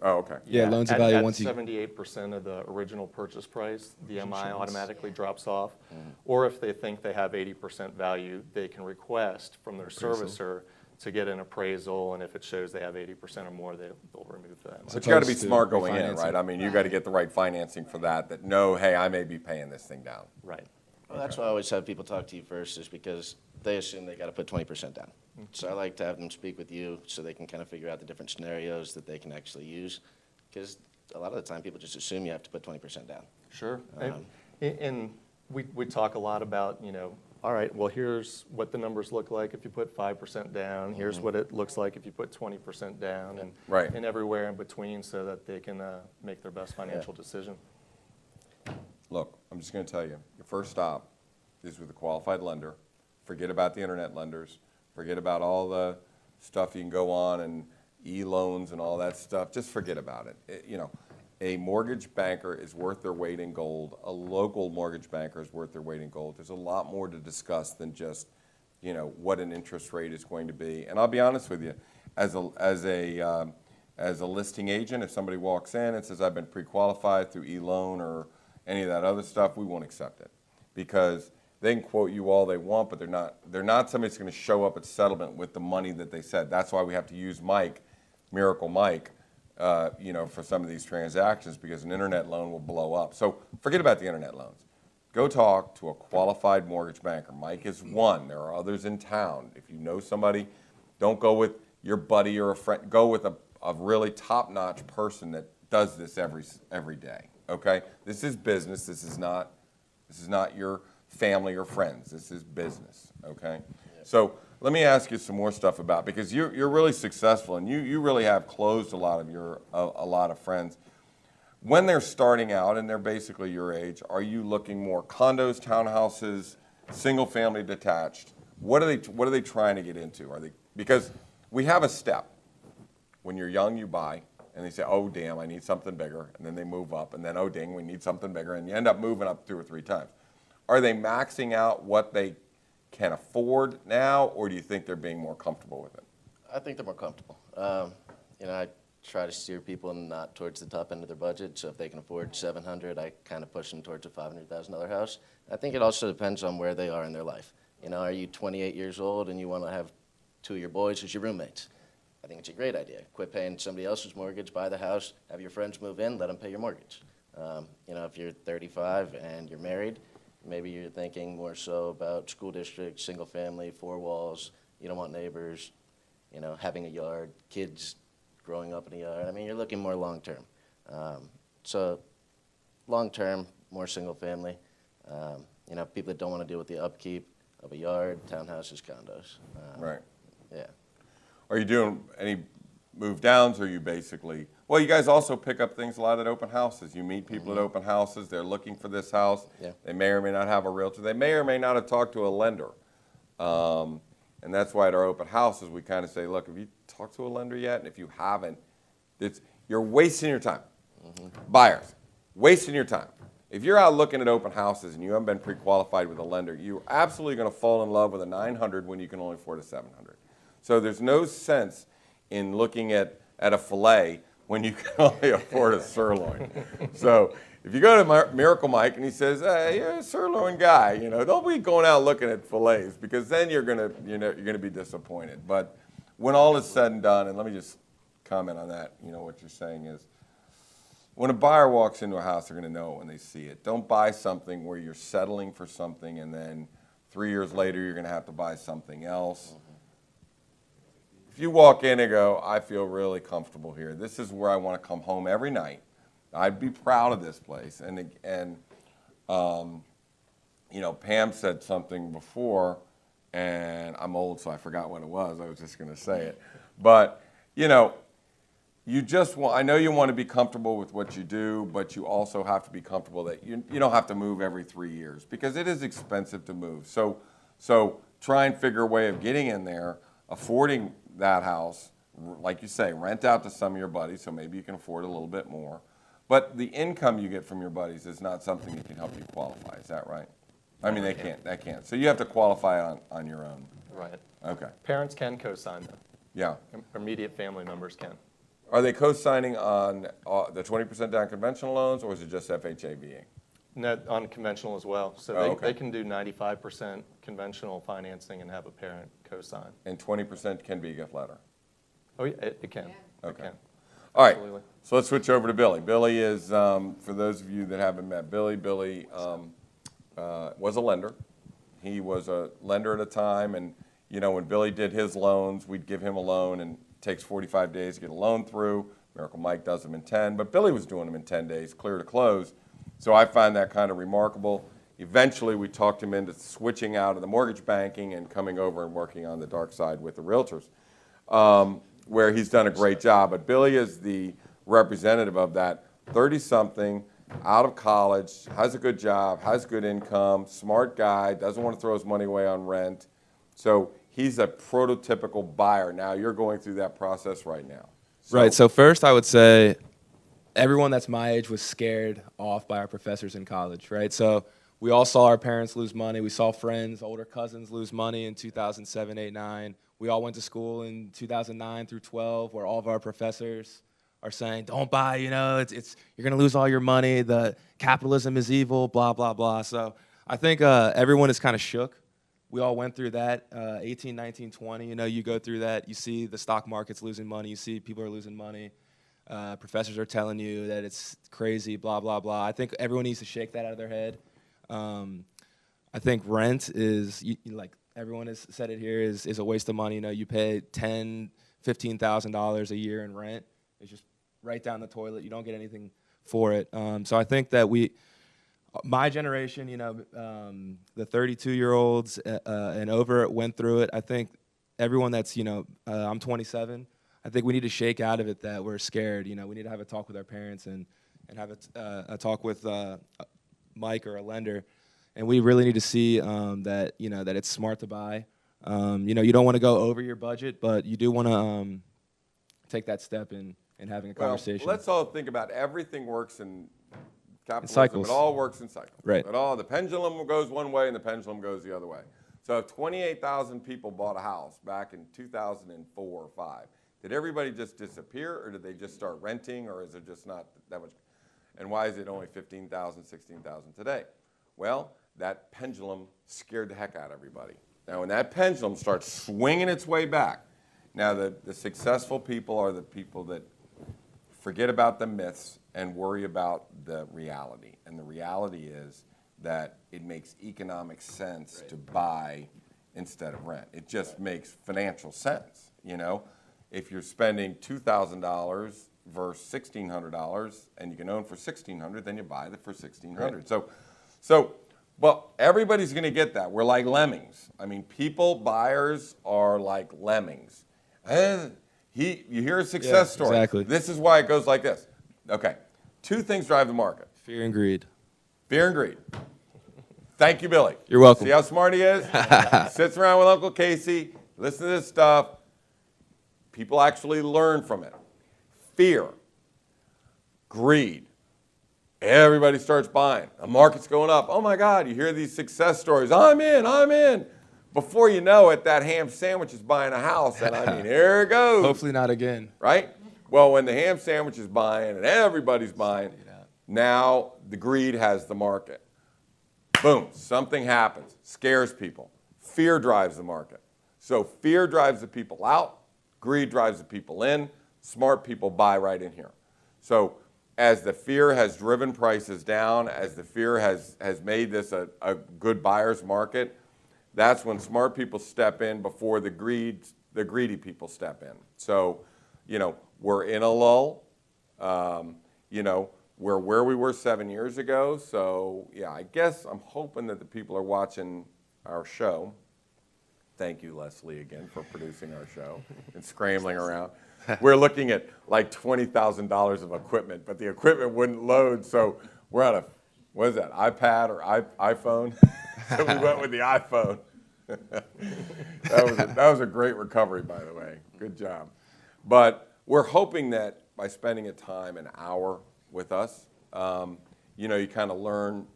Oh, okay. Yeah, loans to value at once you- 78% of the original purchase price, the MI Insurance. automatically drops off. Or if they think they have 80% value, they can request from their Appraisal. servicer to get an appraisal, and if it shows they have 80% or more, they'll remove that. But you got to be Opposed to smart going in, refinancing. right? I mean, you got to get the right financing for that. That no, hey, I may be paying this thing down. Right. Well, that's why I always have people talk to you first, is because they assume they got to put 20% down. So I like to have them speak with you so they can kind of figure out the different scenarios that they can actually use. Because a lot of the time, people just assume you have to put 20% down. Sure. And we talk a lot about, you know, all right, well, here's what the numbers look like if you put 5% down. Here's what it looks like if you put 20% down, and Right. and everywhere in between, so that they can make their best financial decision. Look, I'm just going to tell you, your first stop is with a qualified lender. Forget about the internet lenders. Forget about all the stuff you can go on and e-loans and all that stuff. Just forget about it. You know, a mortgage banker is worth their weight in gold. A local mortgage banker is worth their weight in gold. There's a lot more to discuss than just, you know, what an interest rate is going to be. And I'll be honest with you, as a listing agent, if somebody walks in and says, I've been pre-qualified through e-loan or any of that other stuff, we won't accept it, because they can quote you all they want, but they're not somebody that's going to show up at settlement with the money that they said. That's why we have to use Mike, Miracle Mike, you know, for some of these transactions, because an internet loan will blow up. So forget about the internet loans. Go talk to a qualified mortgage banker. Mike is one. There are others in town. If you know somebody, don't go with your buddy or a friend. Go with a really top-notch person that does this every day. Okay? This is business. This is not your family or friends. This is business. Okay? So let me ask you some more stuff about, because you're really successful and you really have closed a lot of friends. When they're starting out and they're basically your age, are you looking more condos, townhouses, single family detached? What are they trying to get into? Because we have a step. When you're young, you buy, and they say, oh damn, I need something bigger, and then they move up, and then oh dang, we need something bigger, and you end up moving up 2 or 3 times. Are they maxing out what they can afford now, or do you think they're being more comfortable with it? I think they're more comfortable. You know, I try to steer people not towards the top end of their budget. So if they can afford $700,000, I kind of push them towards a $500,000 house. I think it also depends on where they are in their life. You know, are you 28 years old and you want to have 2 of your boys as your roommates? I think it's a great idea. Quit paying somebody else's mortgage, buy the house, have your friends move in, let them pay your mortgage. You know, if you're 35 and you're married, maybe you're thinking more so about school district, single family, 4 walls, you don't want neighbors, you know, having a yard, kids growing up in a yard. I mean, you're looking more long-term. So long-term, more single family. You know, people that don't want to deal with the upkeep of a yard, townhouses, condos. Right. Yeah. Are you doing any move downs, or are you basically, well, you guys also pick up things a lot at open houses. You meet people at open houses, they're looking for this house. Yeah. They may or may not have a realtor. They may or may not have talked to a lender. And that's why at our open houses, we kind of say, look, have you talked to a lender yet? And if you haven't, you're wasting your time. Buyers, wasting your time. If you're out looking at open houses and you haven't been pre-qualified with a lender, you're absolutely going to fall in love with a 900 when you can only afford a 700. So there's no sense in looking at a filet when you can only afford a sirloin. So if you go to Miracle Mike and he says, hey, you're a sirloin guy, you know, don't be going out looking at fillets, because then you're gonna be disappointed. But when all is said and done, and let me just comment on that, you know, what you're saying is, when a buyer walks into a house, they're going to know it when they see it. Don't buy something where you're settling for something and then 3 years later you're going to have to buy something else. If you walk in and go, I feel really comfortable here. This is where I want to come home every night. I'd be proud of this place. And you know, Pam said something before, and I'm old, so I forgot what it was. I was just going to say it. But, you know, you just want, I know you want to be comfortable with what you do, but you also have to be comfortable that you don't have to move every 3 years, because it is expensive to move. So try and figure a way of getting in there, affording that house, like you say, rent out to some of your buddies, so maybe you can afford a little bit more. But the income you get from your buddies is not something that can help you qualify. Is that right? I mean, they can't. So you have to qualify on your own. Right. Okay. Parents can co-sign them. Yeah. Immediate family members can. Are they co-signing on the 20% down conventional loans, or is it just FHA-VA? No, on conventional as well. So Oh, okay. they can do 95% conventional financing and have a parent co-sign. And 20% can be a gift letter. Oh, yeah, it can. Yeah. It Okay. can. All right, Absolutely. so let's switch over to Billy. Billy is, for those of you that haven't met Billy, was a lender. He was a lender at a time, and you know, when Billy did his loans, we'd give him a loan, and it takes 45 days to get a loan through. Miracle Mike does them in 10, but Billy was doing them in 10 days, clear to close. So I find that kind of remarkable. Eventually, we talked him into switching out of the mortgage banking and coming over and working on the dark side with the realtors, where he's done a great job. But Billy is the representative of that 30-something, out of college, has a good job, has good income, smart guy, doesn't want to throw his money away on rent. So he's a prototypical buyer. Now you're going through that process right now. Right. So first, I would say everyone that's my age was scared off by our professors in college, right? So we all saw our parents lose money. We saw friends, older cousins lose money in 2007, 8, 9. We all went to school in 2009 through 12, where all of our professors are saying, don't buy, you know, you're going to lose all your money. The capitalism is evil, blah, blah, blah. So I think everyone is kind of shook. We all went through that, 18, 19, 20. You know, you go through that. You see the stock market's losing money. You see people are losing money. Professors are telling you that it's crazy, blah, blah, blah. I think everyone needs to shake that out of their head. I think rent is, like everyone has said it here, is a waste of money. You know, you pay $10,000, $15,000 a year in rent. It's just right down the toilet. You don't get anything for it. So I think that my generation, you know, the 32-year-olds and over went through it. I think everyone that's, you know, I'm 27. I think we need to shake out of it that we're scared. You know, we need to have a talk with our parents and have a talk with Mike or a lender, and we really need to see that, you know, that it's smart to buy. You know, you don't want to go over your budget, but you do want to take that step in having a conversation. Well, let's all think about everything works in capitalism. cycles. It all works in cycles. Right. The pendulum goes one way and the pendulum goes the other way. So if 28,000 people bought a house back in 2004 or 5, did everybody just disappear, or did they just start renting, or is it just not that much? And why is it only 15,000, 16,000 today? Well, that pendulum scared the heck out of everybody. Now, when that pendulum starts swinging its way back, Now, the successful people are the people that forget about the myths and worry about the reality. And the reality is that it makes economic sense to buy instead of rent. It just makes financial sense, you know? If you're spending $2,000 versus $1,600 and you can own for $1,600, then you buy it for $1,600. Right. Well, everybody's going to get that. We're like lemmings. I mean, buyers are like lemmings. You hear a success story. Exactly. This is why it goes like this. Okay, two things drive the market. Fear and greed. Fear and greed. Thank you, Billy. You're welcome. See how smart he is? He sits around with Uncle Casey, listen to this stuff. People actually learn from it. Fear, greed. Everybody starts buying. The market's going up. Oh my God, you hear these success stories. I'm in. Before you know it, that ham sandwich is buying a house, and I mean, here it goes. Hopefully not again. Right? Well, when the ham sandwich is buying and everybody's buying, now the greed has the market. Boom, something happens, scares people. Fear drives the market. So fear drives the people out, greed drives the people in, smart people buy right in here. So as the fear has driven prices down, as the fear has made this a good buyer's market, that's when smart people step in before the greedy people step in. So, you know, we're in a lull. You know, we're where we were 7 years ago. So, yeah, I guess I'm hoping that the people are watching our show. Thank you, Leslie, again, for producing our show and scrambling around. We're looking at like $20,000 of equipment, but the equipment wouldn't load. So we're on what is that, iPad or iPhone? So we went with the iPhone. That was a great recovery, by the way. Good job. But we're hoping that by spending a time, an hour with us, you know, you kind of learn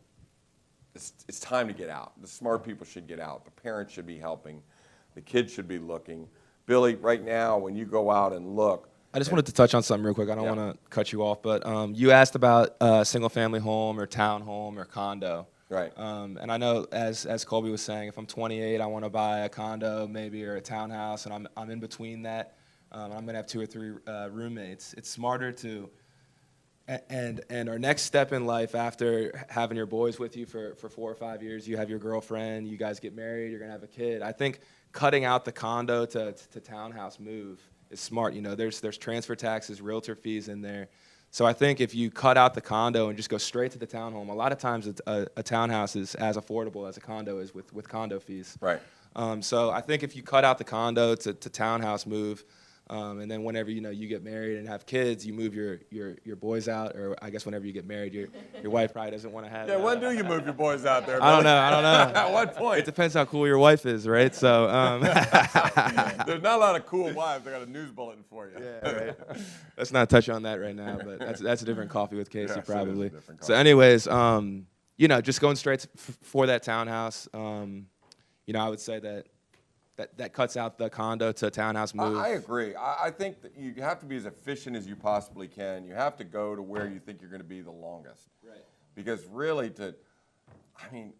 it's time to get out. The smart people should get out. The parents should be helping. The kids should be looking. Billy, right now, when you go out and look. I just wanted to touch on something real quick. I don't want to cut you off, but you asked about single-family home or townhome or condo. Right. And I know, as Colby was saying, if I'm 28, I want to buy a condo maybe or a townhouse, and I'm in between that. I'm going to have 2 or 3 roommates. It's smarter to, and our next step in life after having your boys with you for 4 or 5 years, you have your girlfriend, you guys get married, you're going to have a kid. I think cutting out the condo to townhouse move is smart. You know, there's transfer taxes, realtor fees in there. So I think if you cut out the condo and just go straight to the townhome, a lot of times a townhouse is as affordable as a condo is with condo fees. Right. So I think if you cut out the condo to townhouse move, and then whenever you get married and have kids, you move your boys out, or I guess whenever you get married, your wife probably doesn't want to have. Yeah, when do you move your boys out there, Billy? I don't know. At what point? It depends how cool your wife is, right? So. There's not a lot of cool wives. I got a news bulletin for you. Yeah, right. Let's not touch on that right now, but that's a different coffee with Casey, Yes, probably. it is a different So coffee. anyways, just going straight for that townhouse, I would say that cuts out the condo to townhouse move. I agree. I think that you have to be as efficient as you possibly can. You have to go to where you think you're going to be the longest. Right. Because really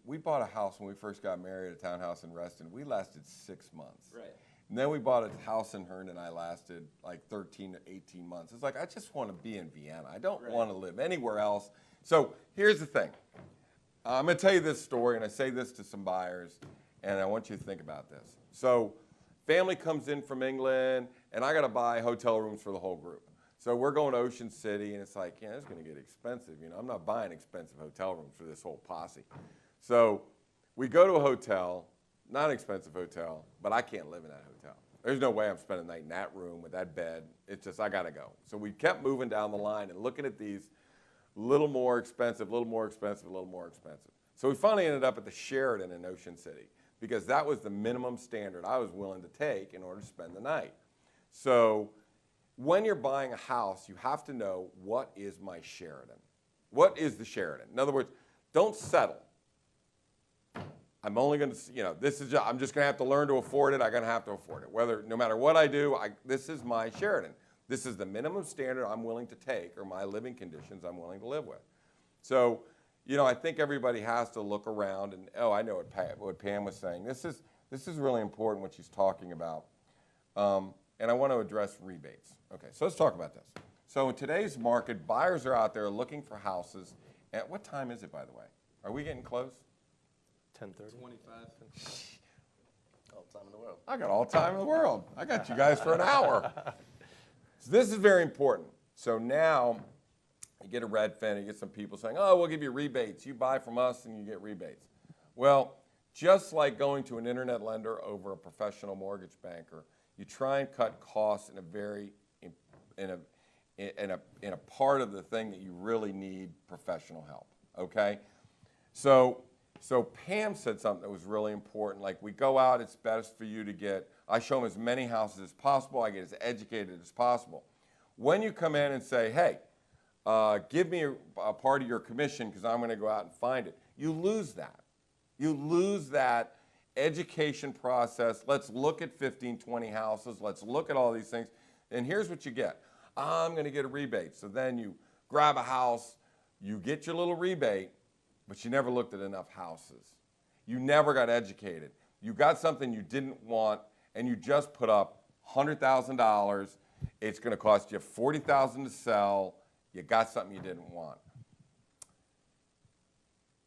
we bought a house when we first got married, a townhouse in Reston. We lasted 6 months. Right. And then we bought a house in Hearn, and I lasted like 13 to 18 months. It's like, I just want to be in Vienna. I don't want to live anywhere else. So here's the thing. I'm going to tell you this story, and I say this to some buyers, and I want you to think about this. So family comes in from England, and I got to buy hotel rooms for the whole group. So we're going to Ocean City, and it's like, yeah, it's going to get expensive. I'm not buying expensive hotel rooms for this whole posse. So we go to a hotel, not an expensive hotel, but I can't live in that hotel. There's no way I'm spending the night in that room with that bed. It's just, I got to go. So we kept moving down the line and looking at these little more expensive, little more expensive, little more expensive. So we finally ended up at the Sheraton in Ocean City, because that was the minimum standard I was willing to take in order to spend the night. So when you're buying a house, you have to know, what is my Sheraton? What is the Sheraton? In other words, don't settle. I'm only going to, I'm just going to have to learn to afford it. I'm going to have to afford it. No matter what I do, this is my Sheraton. This is the minimum standard I'm willing to take, or my living conditions I'm willing to live with. So, I think everybody has to look around and, I know what Pam was saying. This is really important, what she's talking about. and I want to address rebates. Okay, so let's talk about this. So in today's market, buyers are out there looking for houses. At what time is it, by the way? Are we getting close? 10:30. 25. All the time in the world. I got all the time in the world. I got you guys for an hour. So this is very important. So now you get a Redfin, you get some people saying, oh, we'll give you rebates. You buy from us and you get rebates. Well, just like going to an internet lender over a professional mortgage banker, you try and cut costs in a very in a part of the thing that you really need professional help. Okay, so Pam said something that was really important. Like, we go out, it's best for you to get. I show them as many houses as possible. I get as educated as possible. When you come in and say, hey, give me a part of your commission because I'm going to go out and find it, you lose that. You lose that education process. Let's look at 15, 20 houses. Let's look at all these things. And here's what you get. I'm going to get a rebate. So then you grab a house, you get your little rebate, but you never looked at enough houses. You never got educated. You got something you didn't want, and you just put up $100,000. It's going to cost you $40,000 to sell. You got something you didn't want.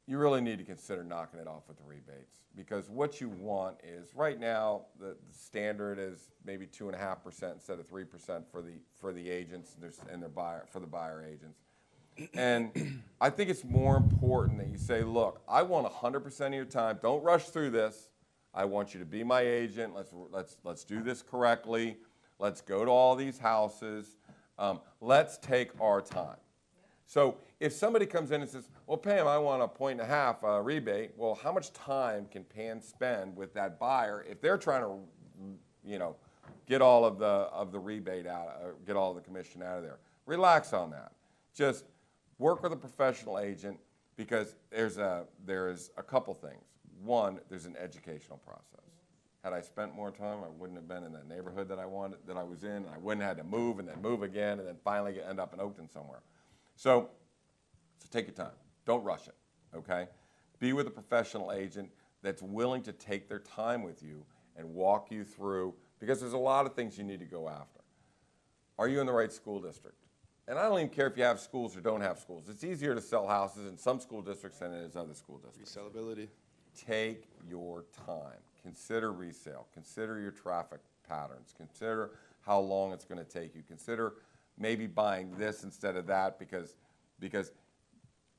You really need to consider knocking it off with the rebates, because what you want is, right now the standard is maybe 2.5% instead of 3% for the agents and their buyer, for the buyer agents. And I think it's more important that you say, look, I want 100% of your time. Don't rush through this. I want you to be my agent. Let's do this correctly. Let's go to all these houses. Let's take our time. So if somebody comes in and says, well, Pam, I want 1.5 rebate, well, how much time can Pam spend with that buyer if they're trying to, get all of the rebate out, get all of the commission out of there? Relax on that. Just work with a professional agent, because there's a couple things. One, there's an educational process. Had I spent more time, I wouldn't have been in that neighborhood that I was in, and I wouldn't have had to move and then move again and then finally end up in Oakton somewhere. So take your time. Don't rush it, okay? Be with a professional agent that's willing to take their time with you and walk you through, because there's a lot of things you need to go after. Are you in the right school district? And I don't even care if you have schools or don't have schools. It's easier to sell houses in some school districts than it is other school districts. Resellability. Take your time. Consider resale. Consider your traffic patterns. Consider how long it's going to take you. Consider maybe buying this instead of that, because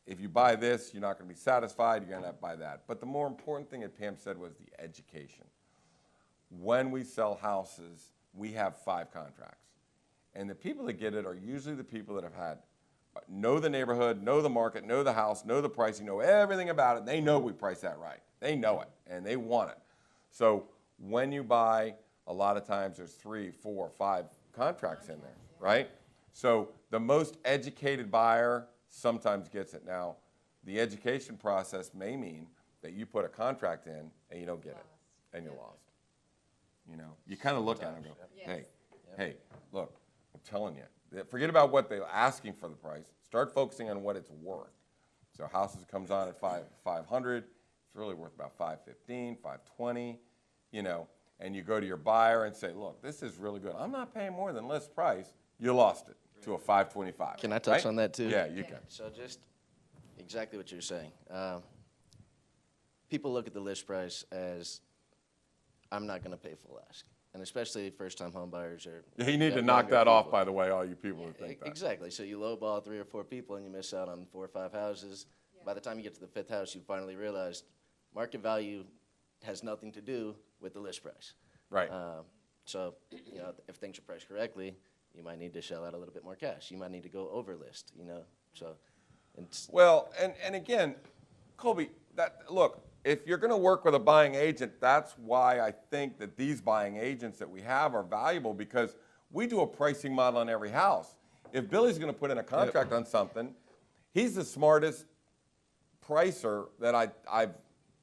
if you buy this, you're not going to be satisfied. You're going to have to buy that. But the more important thing that Pam said was the education. When we sell houses, we have 5 contracts. And the people that get it are usually the people that know the neighborhood, know the market, know the house, know the pricing, know everything about it. They know we price that right. They know it, and they want it. So when you buy, a lot of times there's 3, 4, 5 contracts in there, right? So the most educated buyer sometimes gets it. Now, the education process may mean that you put a contract in and you don't get it, and you're lost. You kind of look at it and go, hey, look, I'm telling you, forget about what they're asking for the price. Start focusing on what it's worth. So houses comes on at $500, it's really worth about $515, $520, and you go to your buyer and say, look, this is really good. I'm not paying more than list price. You lost it to a $525. Can I touch on that too? Yeah, you can. So just exactly what you're saying. People look at the list price as, I'm not going to pay full ask. And especially first-time home buyers are. You need to knock that off, by the way, all you people who think that. Exactly. So you lowball 3 or 4 people and you miss out on 4 or 5 houses. Yeah. By the time you get to the 5th house, you finally realize market value has nothing to do with the list price. Right. So, if things are priced correctly, you might need to shell out a little bit more cash. You might need to go over list, So, well, and again, Colby, look, if you're going to work with a buying agent, that's why I think that these buying agents that we have are valuable, because we do a pricing model on every house. If Billy's going to put in a contract on something, he's the smartest pricer that I've,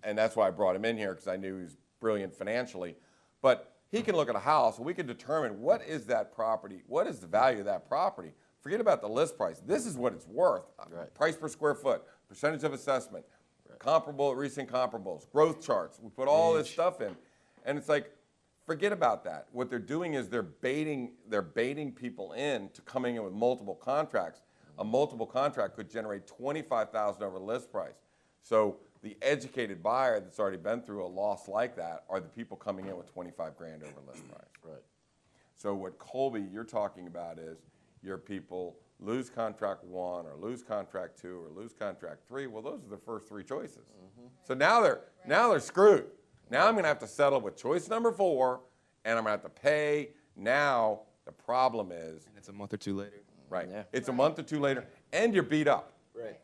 and that's why I brought him in here, because I knew he was brilliant financially. But he can look at a house and we can determine what is that property, what is the value of that property. Forget about the list price. This is what it's worth. Right. Price per square foot, percentage of assessment, comparable, recent comparables, growth charts. We put all this stuff in. And it's like, forget about that. What they're doing is they're baiting people in to coming in with multiple contracts. A multiple contract could generate $25,000 over the list price. So the educated buyer that's already been through a loss like that are the people coming in with 25 grand over list price. Right. So what Colby, you're talking about is your people lose contract 1 or lose contract 2 or lose contract 3. Well, those are the first 3 choices. So now they're screwed. Now I'm going to have to settle with choice number 4, and I'm going to have to pay. Now the problem is, And it's a month or 2 later. right? Yeah. It's a month or 2 later, and you're beat up. Right.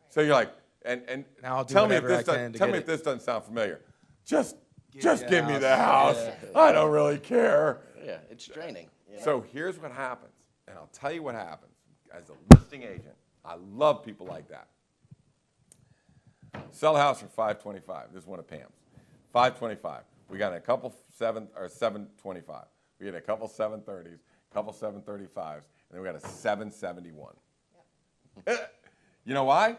So you're like, and Now I'll do tell me if whatever this I can to tell get me it. if this doesn't sound familiar. Just the give me house. the house. Yeah. I don't really care. Yeah, it's draining. You know? So here's what happens, and I'll tell you what happens. As a listing agent, I love people like that. Sell a house for $525. This is one of Pam's. $525. We got a couple 725. We got a couple 730s, a couple 735s, and then we got a 771. You know why?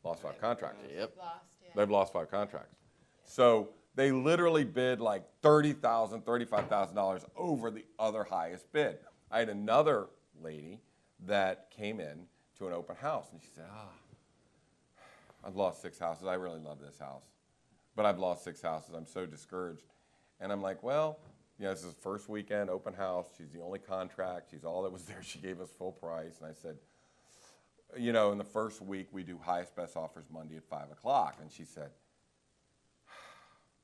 Lost 5 contracts. Yep. Lost, yeah. They've lost 5 contracts. So they literally bid like $30,000, $35,000 over the other highest bid. I had another lady that came in to an open house, and she said, I've lost 6 houses. I really love this house, but I've lost 6 houses. I'm so discouraged. And I'm like, well, this is first weekend, open house. She's the only contract. She's all that was there. She gave us full price. And I said, in the first week, we do highest best offers Monday at 5 o'clock. And she said,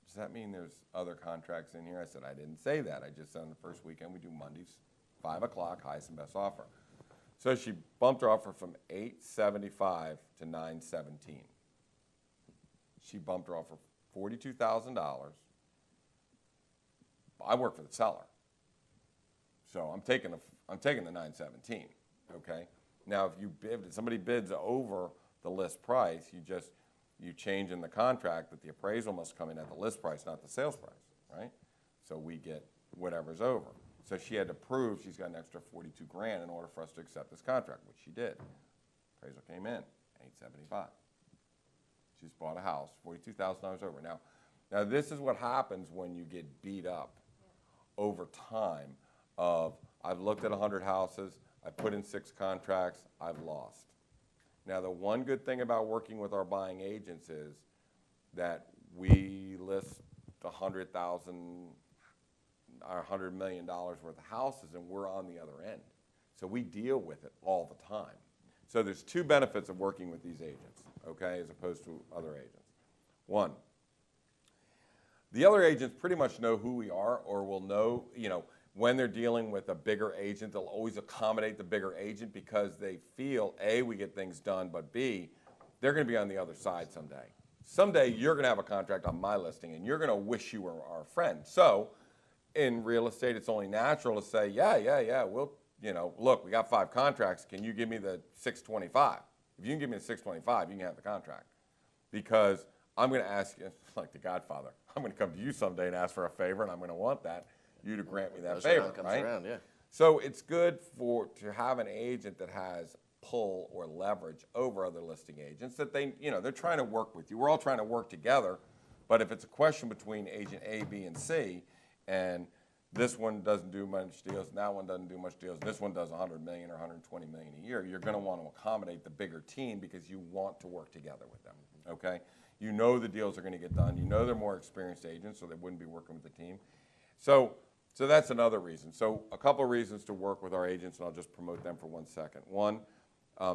does that mean there's other contracts in here? I said, I didn't say that. I just said on the first weekend, we do Mondays, 5 o'clock, highest and best offer. So she bumped her offer from $875 to $917. She bumped her offer $42,000. I work for the seller, so I'm taking the $917. Okay. Now, if somebody bids over the list price, you change in the contract that the appraisal must come in at the list price, not the sales price, right? So we get whatever's over. So she had to prove she's got an extra 42 grand in order for us to accept this contract, which she did. Appraisal came in, $875. She's bought a house, $42,000 over. Now this is what happens when you get beat up over time of, I've looked at 100 houses, I put in 6 contracts, I've lost. Now the one good thing about working with our buying agents is that we list 100,000 or $100 million worth of houses, and we're on the other end. So we deal with it all the time. So there's 2 benefits of working with these agents, okay, as opposed to other agents. 1, the other agents pretty much know who we are, or will know, when they're dealing with a bigger agent, they'll always accommodate the bigger agent because they feel, A, we get things done, but B, they're going to be on the other side someday. Someday you're going to have a contract on my listing, and you're going to wish you were our friend. So in real estate, it's only natural to say, yeah, we'll, look, we got 5 contracts. Can you give me the 625? If you can give me the 625, you can have the contract. Because I'm going to ask you, like the Godfather, I'm going to come to you someday and ask for a favor, and I'm going to want you to grant me that favor, right? Around, yeah. So it's good to have an agent that has pull or leverage over other listing agents that they're trying to work with you. We're all trying to work together, but if it's a question between agent A, B, and C, and this one doesn't do much deals, and that one doesn't do much deals, this one does 100 million or 120 million a year, you're going to want to accommodate the bigger team because you want to work together with them, okay? You know the deals are going to get done. You know they're more experienced agents, so they wouldn't be working with the team. So that's another reason. So a couple of reasons to work with our agents, and I'll just promote them for 1 second. 1,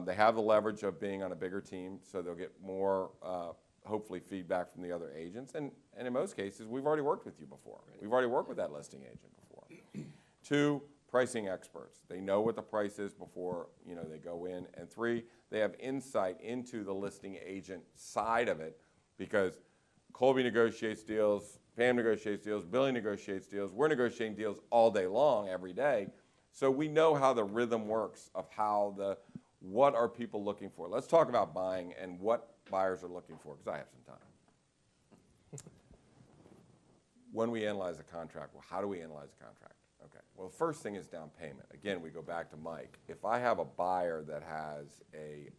they have the leverage of being on a bigger team, so they'll get more, hopefully, feedback from the other agents. And in most cases, we've already worked with you before. We've already worked with that listing agent before. 2, pricing experts. They know what the price is before they go in. And 3, they have insight into the listing agent side of it because Colby negotiates deals, Pam negotiates deals, Billy negotiates deals. We're negotiating deals all day long, every day. So we know how the rhythm works of what are people looking for. Let's talk about buying and what buyers are looking for, because I have some time. When we analyze a contract, well, how do we analyze a contract? Okay, well, the first thing is down payment. Again, we go back to Mike. If I have a buyer that has a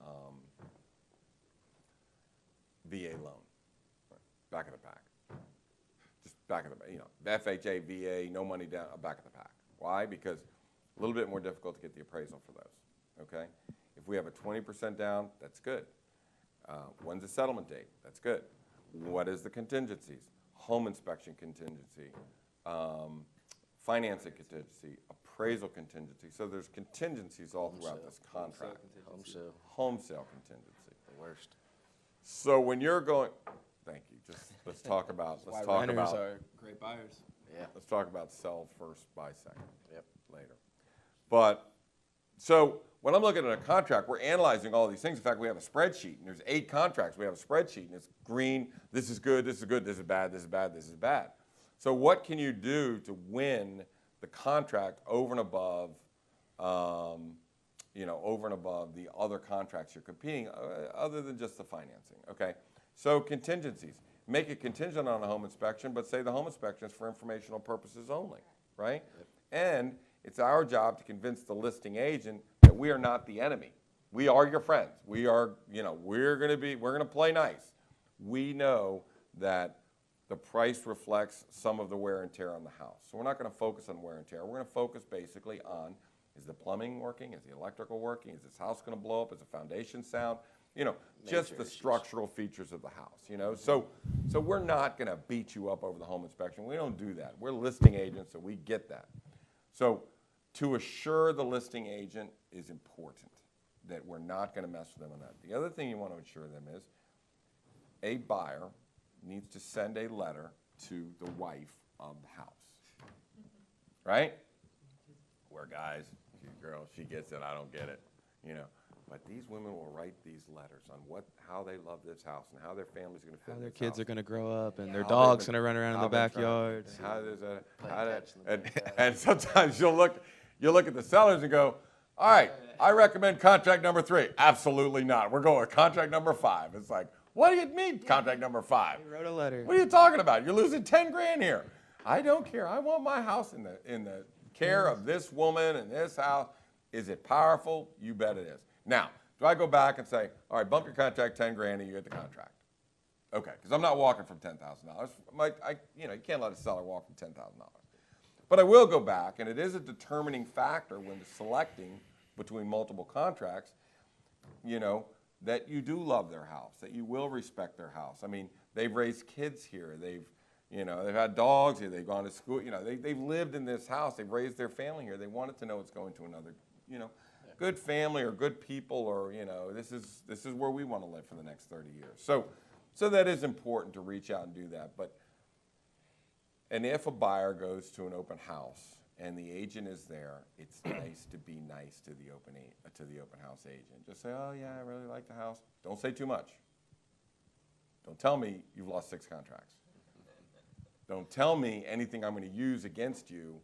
VA loan, back of the pack, just back of the, FHA, VA, no money down, back of the pack. Why? Because a little bit more difficult to get the appraisal for those, okay? If we have a 20% down, that's good. When's the settlement date? That's good. What is the contingencies? Home inspection contingency, financing contingency, appraisal contingency. So there's contingencies all throughout this contract. Home sale contingency. The worst. So when you're going, thank you. Just let's talk about Renters are great buyers. Yeah. let's talk about sell first, buy second. Yep. Later. But so when I'm looking at a contract, we're analyzing all these things. In fact, we have a spreadsheet, and there's 8 contracts. We have a spreadsheet, and it's green. This is good. This is good. This is bad. This is bad. This is bad. So what can you do to win the contract over and above, over and above the other contracts you're competing, other than just the financing? Okay. So contingencies. Make it contingent on a home inspection, but say the home inspection is for informational purposes only, right? Yep. And it's our job to convince the listing agent that we are not the enemy. We are your friends. We are, we're going to play nice. We know that the price reflects some of the wear and tear on the house. So we're not going to focus on wear and tear. We're going to focus basically on, is the plumbing working? Is the electrical working? Is this house going to blow up? Is the foundation sound? Just the structural features of the house, So we're not going to beat you up over the home inspection. We don't do that. We're listing agents, so we get that. So to assure the listing agent is important, that we're not going to mess with them on that. The other thing you want to assure them is a buyer needs to send a letter to the wife of the house, right? We're guys, girl, she gets it, I don't get it, But these women will write these letters on how they love this house and how their family's going to fit. How their in this kids house. are going to grow up and their How dog's they've going to run around in the backyard. And sometimes you'll look at the sellers and go, all right, I recommend contract number 3. Absolutely not. We're going with contract number 5. It's like, what do you mean contract number 5? He wrote a letter. What are you talking about? You're losing 10 grand here. I don't care. I want my house in the care of this woman and this house. Is it powerful? You bet it is. Now, do I go back and say, all right, bump your contract 10 grand and you get the contract? Okay, because I'm not walking from $10,000. You can't let a seller walk from $10,000. But I will go back, and it is a determining factor when selecting between multiple contracts, that you do love their house, that you will respect their house. I mean, they've raised kids here. They've had dogs here. They've gone to school. They've lived in this house. They've raised their family here. They wanted to know it's going to another, good family or good people, or this is where we want to live for the next 30 years. So that is important to reach out and do that. And if a buyer goes to an open house and the agent is there, it's nice to be nice to the open house agent. Just say, oh yeah, I really like the house. Don't say too much. Don't tell me you've lost 6 contracts. Don't tell me anything I'm going to use against you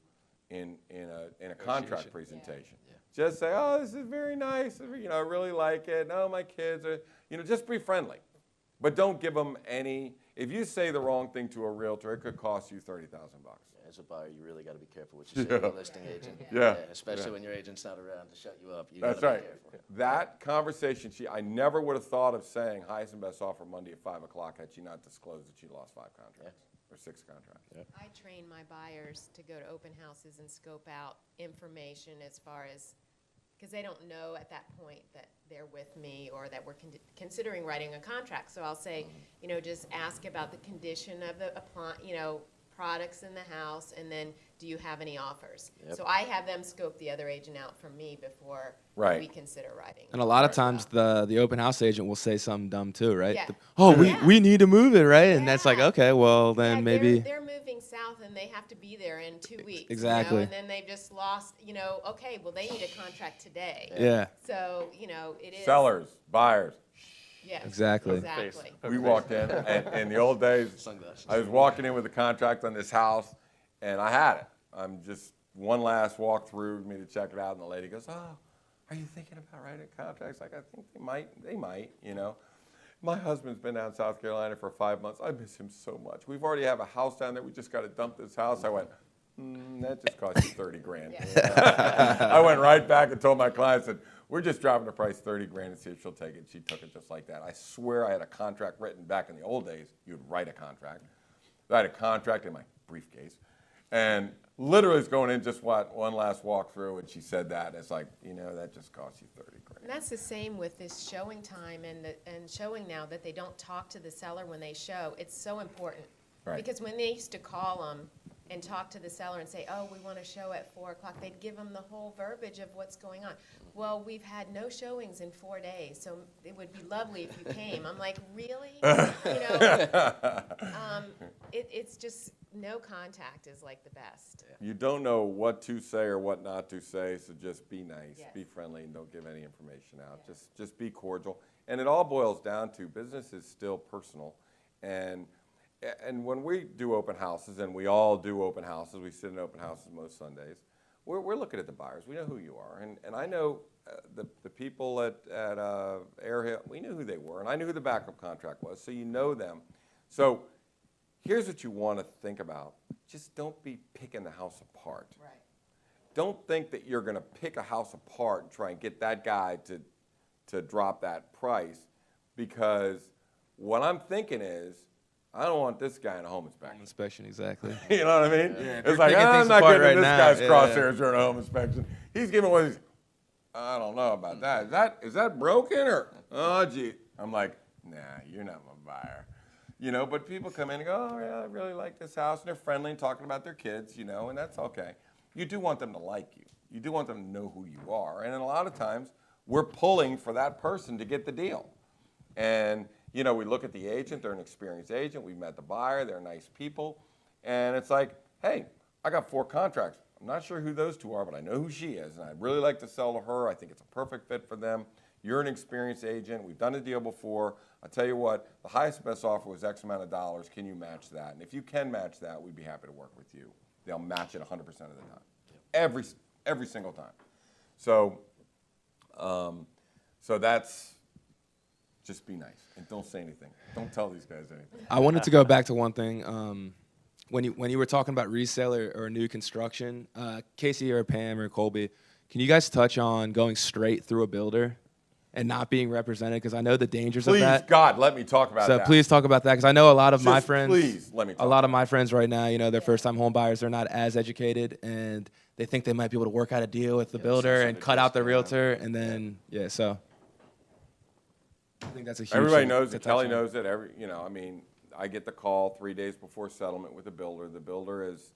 in a contract presentation. Yeah. Just say, oh, this is very nice. I really like it. No, my kids are, just be friendly. But don't give them any. If you say the wrong thing to a realtor, it could cost you $30,000. As a buyer, you really got to be careful what you say to the listing agent. Yeah. Especially when your agent's not around to shut you up. That's right. That conversation, I never would have thought of saying highest and best offer Monday at 5 o'clock had she not disclosed that she lost 5 contracts or 6 contracts. Yeah. I train my buyers to go to open houses and scope out information as far as, because they don't know at that point that they're with me or that we're considering writing a contract. So I'll say, just ask about the condition of the products in the house, and then do you have any offers? Yep. So I have them scope the other agent out for me before we consider writing. And a lot of times the open house agent will say something dumb too, right? Yeah. We need to move it, right? And that's like, okay, well then maybe they're moving south and they have to be there in 2 weeks. Exactly. And then they've just lost, okay, well they need a contract today. Yeah. So, it is Sellers, buyers. Yes. Exactly. We walked in, and in the old days, I was walking in with a contract on this house, and I had it. I'm just one last walk through me to check it out, and the lady goes, oh, are you thinking about writing contracts? Like, I think they might, My husband's been down in South Carolina for 5 months. I miss him so much. We've already have a house down there. We just got to dump this house. I went, that just cost you 30 grand. Yeah. I went right back and told my client, I said, we're just dropping the price 30 grand and see if she'll take it. She took it just like that. I swear I had a contract written back in the old days. You'd write a contract. I had a contract in my briefcase, and literally is going in just one last walkthrough, and she said that, and it's like, that just cost you 30 grand. And that's the same with this showing time and showing now that they don't talk to the seller when they show. It's so important. Right. Because when they used to call them and talk to the seller and say, oh, we want to show at 4 o'clock, they'd give them the whole verbiage of what's going on. Well, we've had no showings in 4 days, so it would be lovely if you came. I'm like, really? It's just no contact is like the best. You don't know what to say or what not to say, so just be nice, Yes. be friendly, and don't give any information out. Just be cordial. And it all boils down to business is still personal. And when we do open houses, and we all do open houses, we sit in open houses most Sundays, we're looking at the buyers. We know who you are. And I know the people at Airhill, we knew who they were, and I knew who the backup contract was, so you know them. So here's what you want to think about. Just don't be picking the house apart. Right. Don't think that you're going to pick a house apart and try and get that guy to drop that price, because what I'm thinking is, I don't want this guy in a home inspection. Home inspection, exactly. You know what I mean? Yeah, if It's you're like, picking I'm things not apart getting right this now, guy's yeah. crosshairs during a home inspection. He's giving one of these, I don't know about that. Is that broken or, oh, gee. I'm like, nah, you're not my buyer. But people come in and go, oh, yeah, I really like this house. And they're friendly and talking about their kids, and that's okay. You do want them to like you. You do want them to know who you are. And a lot of times, we're pulling for that person to get the deal. And, we look at the agent. They're an experienced agent. We met the buyer. They're nice people. And it's like, hey, I got 4 contracts. I'm not sure who those 2 are, but I know who she is. And I'd really like to sell to her. I think it's a perfect fit for them. You're an experienced agent. We've done a deal before. I'll tell you what, the highest best offer was X amount of dollars. Can you match that? And if you can match that, we'd be happy to work with you. They'll match it 100% of the time. Every single time. So that's, just be nice and don't say anything. Don't tell these guys anything. I wanted to go back to one thing. When you were talking about resale or new construction, Casey or Pam or Colby, can you guys touch on going straight through a builder and not being represented? Because I know the dangers of that. Please, God, let me talk about that. So please talk about that, because I know a lot of my Just friends. please, let me talk a lot of my friends right now, they're first-time home buyers. They're not as educated, and they think they might be able to work out a deal with the builder and cut out the realtor, and then so. I think that's a huge Everybody thing knows to it. touch Kelly on. knows it. I get the call 3 days before settlement with the builder. The builder is,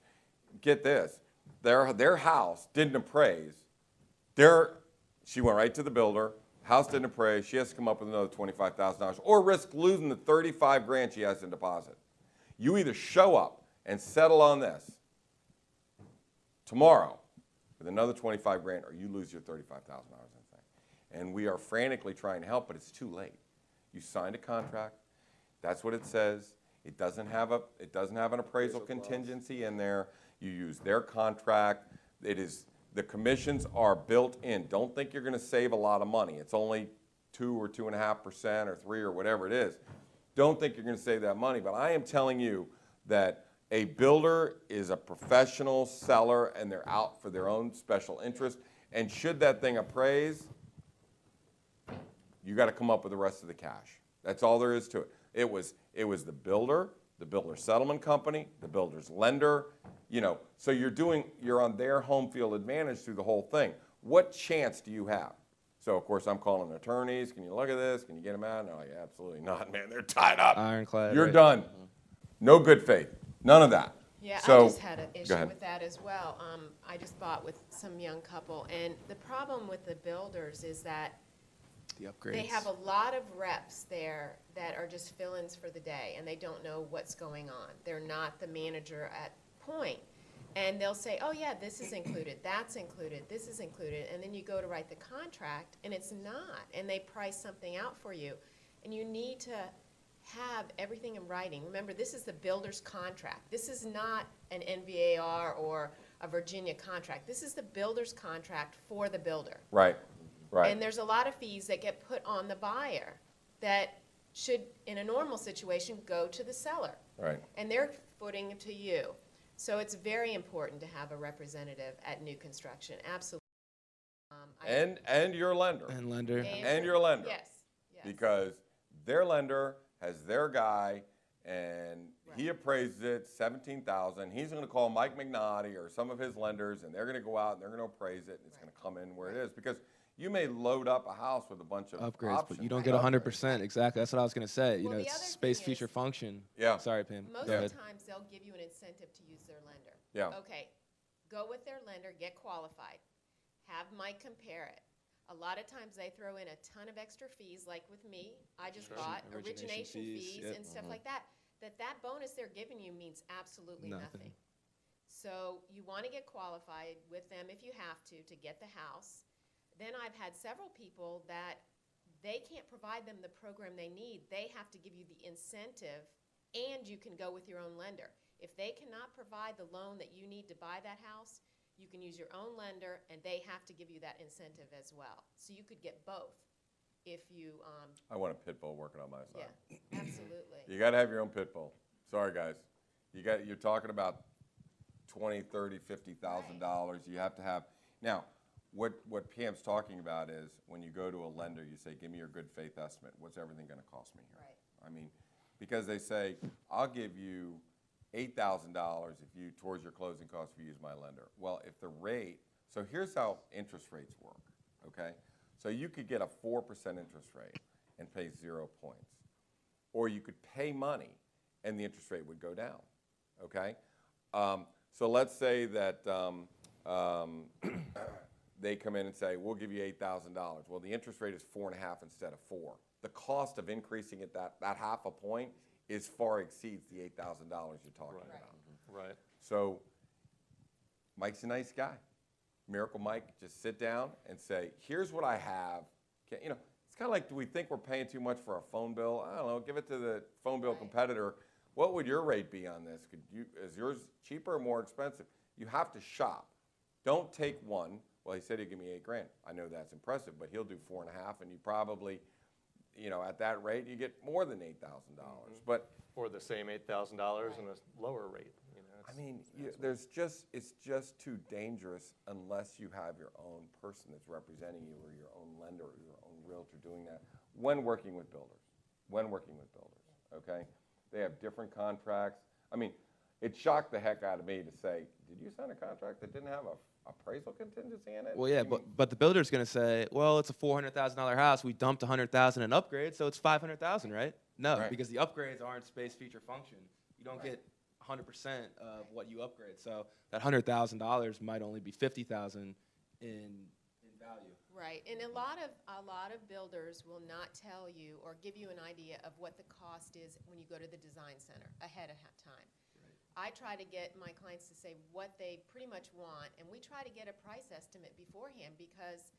get this, their house didn't appraise. She went right to the builder. House didn't appraise. She has to come up with another $25,000 or risk losing the 35 grand she has in deposit. You either show up and settle on this tomorrow with another 25 grand, or you lose your $35,000 in thing. And we are frantically trying to help, but it's too late. You signed a contract. That's what it says. It doesn't have an appraisal contingency in there. You use their contract. The commissions are built in. Don't think you're going to save a lot of money. It's only 2 or 2.5% or 3 or whatever it is. Don't think you're going to save that money. But I am telling you that a builder is a professional seller, and they're out for their own special interest. And should that thing appraise, you got to come up with the rest of the cash. That's all there is to it. It was the builder settlement company, the builder's lender, so you're on their home field advantage through the whole thing. What chance do you have? So of course I'm calling attorneys. Can you look at this? Can you get them out? And they're like, absolutely not, man. They're tied up. Ironclad. You're right? done. No good faith. None of that. Yeah, So, I just had an go issue ahead. with that as well. I just bought with some young couple, and the problem with the builders is that The upgrades. they have a lot of reps there that are just fill-ins for the day, and they don't know what's going on. They're not the manager at point. And they'll say, oh yeah, this is included, that's included, this is included, and then you go to write the contract, and it's not, and they price something out for you. And you need to have everything in writing. Remember, this is the builder's contract. This is not an NVAR or a Virginia contract. This is the builder's contract for the builder. Right. And there's a lot of fees that get put on the buyer that should, in a normal situation, go to the seller. Right. And they're footing it to you. So it's very important to have a representative at new construction, absolutely. And your lender. And lender. And your lender. Yes. Because their lender has their guy, and he Right. appraises it 17,000. He's going to call Mike McNaughty or some of his lenders, and they're going to go out and they're going to appraise it, and it's Right. going to come in where it Right. is, because you may load up a house with a bunch of Upgrades, options. but you don't Right. get upgrades. 100%. Exactly. That's what I was going to say. You Well, know, the it's other space, thing feature, is- function. Yeah. Sorry, Pam. Most Go of ahead. the times, they'll give you an incentive to use their lender. Yeah. Okay, go with their lender, get qualified, have Mike compare it. A lot of times, they throw in a ton of extra fees, like with me. I just bought Origination origination fees, fees yep. and stuff like that. That bonus they're giving you means absolutely Nothing. nothing. So you want to get qualified with them if you have to get the house. Then I've had several people that they can't provide them the program they need. They have to give you the incentive, and you can go with your own lender. If they cannot provide the loan that you need to buy that house, you can use your own lender, and they have to give you that incentive as well. So you could get both if you, I want a pit bull working on my side. yeah, absolutely. You got to have your own pit bull. Sorry, guys. You're talking about $20,000, $30,000, $50,000. You have to have. Now, what Pam's talking about is when you go to a lender, you say, give me your good faith estimate. What's everything going to cost me here? Right. I mean, because they say, I'll give you $8,000 if you towards your closing costs if you use my lender. Well, if the rate, so here's how interest rates work, okay? So you could get a 4% interest rate and pay 0 points. Or you could pay money and the interest rate would go down, okay? So let's say that they come in and say, we'll give you $8,000. Well, the interest rate is 4.5 instead of 4. The cost of increasing it that half a point is far exceeds the $8,000 you're talking Right. about. Right. So Mike's a nice guy. Miracle Mike, just sit down and say, here's what I have. You know, it's kind of like, do we think we're paying too much for a phone bill? I don't know, give it to the phone bill Right. competitor. What would your rate be on this? Is yours cheaper or more expensive? You have to shop. Don't take one. Well, he said he'd give me $8,000. I know that's impressive, but he'll do 4.5, and you probably, you know, at that rate, you get more than $8,000. But Or the same $8,000 and a lower rate, you know. I mean, it's just too dangerous unless you have your own person that's representing you, or your own lender, or your own realtor doing that when working with builders. Okay? They have different contracts. I mean, it shocked the heck out of me to say, did you sign a contract that didn't have a appraisal contingency in it? Well, yeah, but the builder's going to say, well, it's a $400,000 house. We dumped $100,000 in upgrades, so it's $500,000, right? No, Right. because the upgrades aren't space, feature, function. You don't Right. get 100% of what you upgrade. So that $100,000 might only be $50,000 in value. Right, and a lot of builders will not tell you or give you an idea of what the cost is when you go to the design center ahead of time. I try to get my clients to say what they pretty much want, and we try to get a price estimate beforehand, because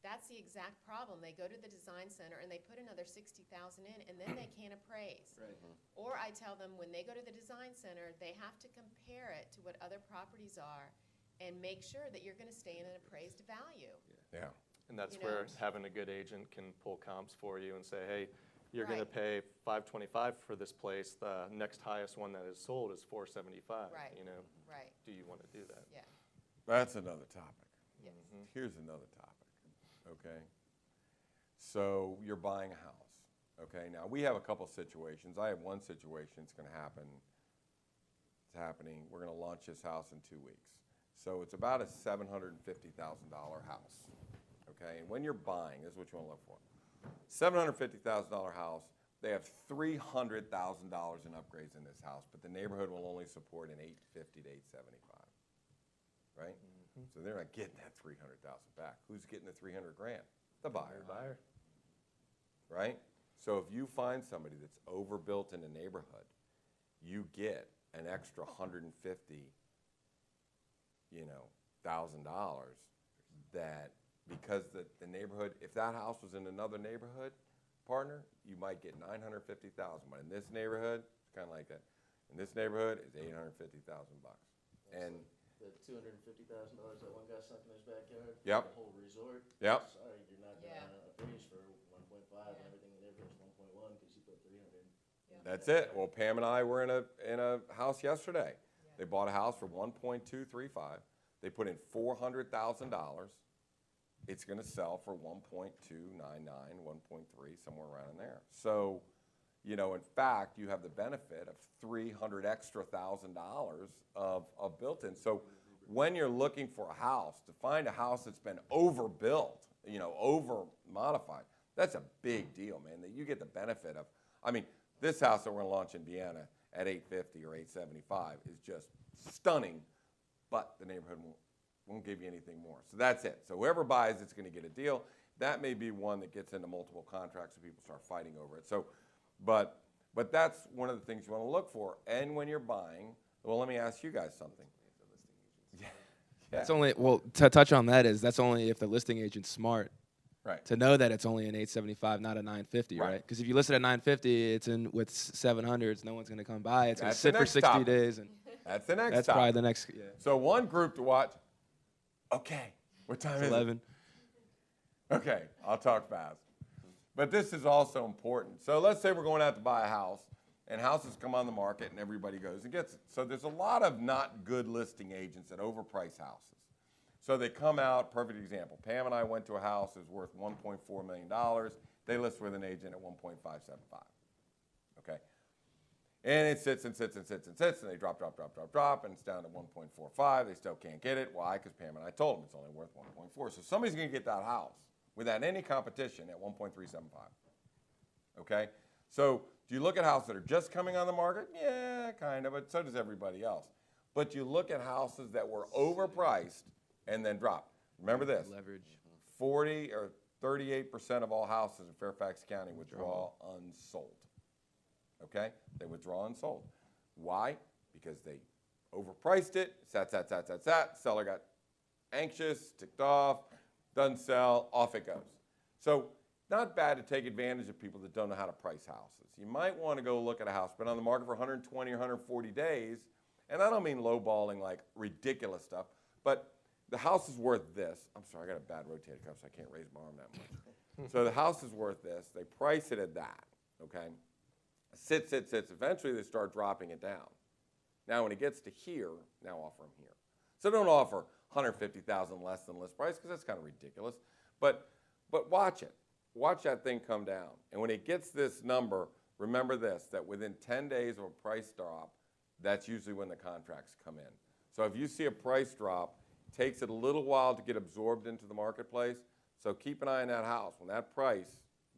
that's the exact problem. They go to the design center and they put another $60,000 in, and then they can't appraise. Right. Or I tell them when they go to the design center, they have to compare it to what other properties are and make sure that you're going to stay in an appraised value. Yeah. And that's You know. where having a good agent can pull comps for you and say, hey, you're going to Right. pay $525 for this place. The next highest one that is sold is $475. Right. You know, Right, do you want to do that? yeah, That's another topic. yes. Here's another topic, okay? So you're buying a house, okay? Now, we have a couple situations. I have one situation that's going to happen. It's happening. We're going to launch this house in 2 weeks. So it's about a $750,000 house, okay? And when you're buying, this is what you want to look for. $750,000 house, they have $300,000 in upgrades in this house, but the neighborhood will only support an $850,000 to $875,000, right? So they're not getting that $300,000 back. Who's getting the $300,000? The buyer. Buyer. Right? So if you find somebody that's overbuilt in a neighborhood, you get an extra $150,000, $1,000 that, because the neighborhood, if that house was in another neighborhood, partner, you might get $950,000. But in this neighborhood, it's kind of like that. In this neighborhood, it's $850,000. And The $250,000 that one guy sunk in his backyard. Yep. The whole resort. Yep. Sorry, you're not Yeah. gonna appraise for 1.5, Yeah. and everything in there is 1.1 because you put 300. that's it. Well, Pam and I were in a house yesterday. Yeah. They bought a house for 1.235. They put in $400,000. It's going to sell for 1.299, 1.3, somewhere around in there. So you know, in fact, you have the benefit of $300,000 extra of built-in. So when you're looking for a house, to find a house that's been overbuilt, you know, over modified, that's a big deal, man. That you get the benefit of. I mean, this house that we're gonna launch in Vienna at $850 or $875 is just stunning, but the neighborhood won't give you anything more. So that's it. So whoever buys it's gonna get a deal. That may be one that gets into multiple contracts and people start fighting over it. So, but that's one of the things you want to look for. And when you're buying, well, let me ask you guys something. Yeah. That's only, well, to touch on that is, that's only if the listing agent's smart. Right. To know that it's only an 875, not a 950, right? Because if you list it at 950, it's in with 700s, no one's going to come by. It's going to sit for 60 days. And that's the next that's topic. probably the next, yeah. So one group to watch. Okay, what time It's is 11. it? Okay, I'll talk fast. But this is also important. So let's say we're going out to buy a house, and houses come on the market, and everybody goes and gets it. So there's a lot of not good listing agents that overprice houses. So they come out, perfect example. Pam and I went to a house that was worth $1.4 million. They list with an agent at 1.575. Okay? And it sits and sits and sits and sits, and they drop, and it's down to 1.45. They still can't get it. Why? Because Pam and I told them it's only worth 1.4. So somebody's going to get that house without any competition at 1.375. Okay? So do you look at houses that are just coming on the market? Yeah, kind of, but so does everybody else. But you look at houses that were overpriced and then drop. Remember this. Leverage. 40 or 38% of all houses in Fairfax County withdraw unsold. Okay? They withdraw unsold. Why? Because they overpriced it, sat. Seller got anxious, ticked off, doesn't sell, off it goes. So not bad to take advantage of people that don't know how to price houses. You might want to go look at a house, been on the market for 120 or 140 days, and I don't mean lowballing like ridiculous stuff, but the house is worth this. I'm sorry, I got a bad rotator cuff, so I can't raise my arm that much. So the house is worth this. They price it at that, okay? Sits. Eventually, they start dropping it down. Now, when it gets to here, now offer them here. So don't offer $150,000 less than list price, because that's kind of ridiculous. But watch it. Watch that thing come down. And when it gets this number, remember this, that within 10 days of a price drop, that's usually when the contracts come in. So if you see a price drop, it takes it a little while to get absorbed into the marketplace. So keep an eye on that house. When that price,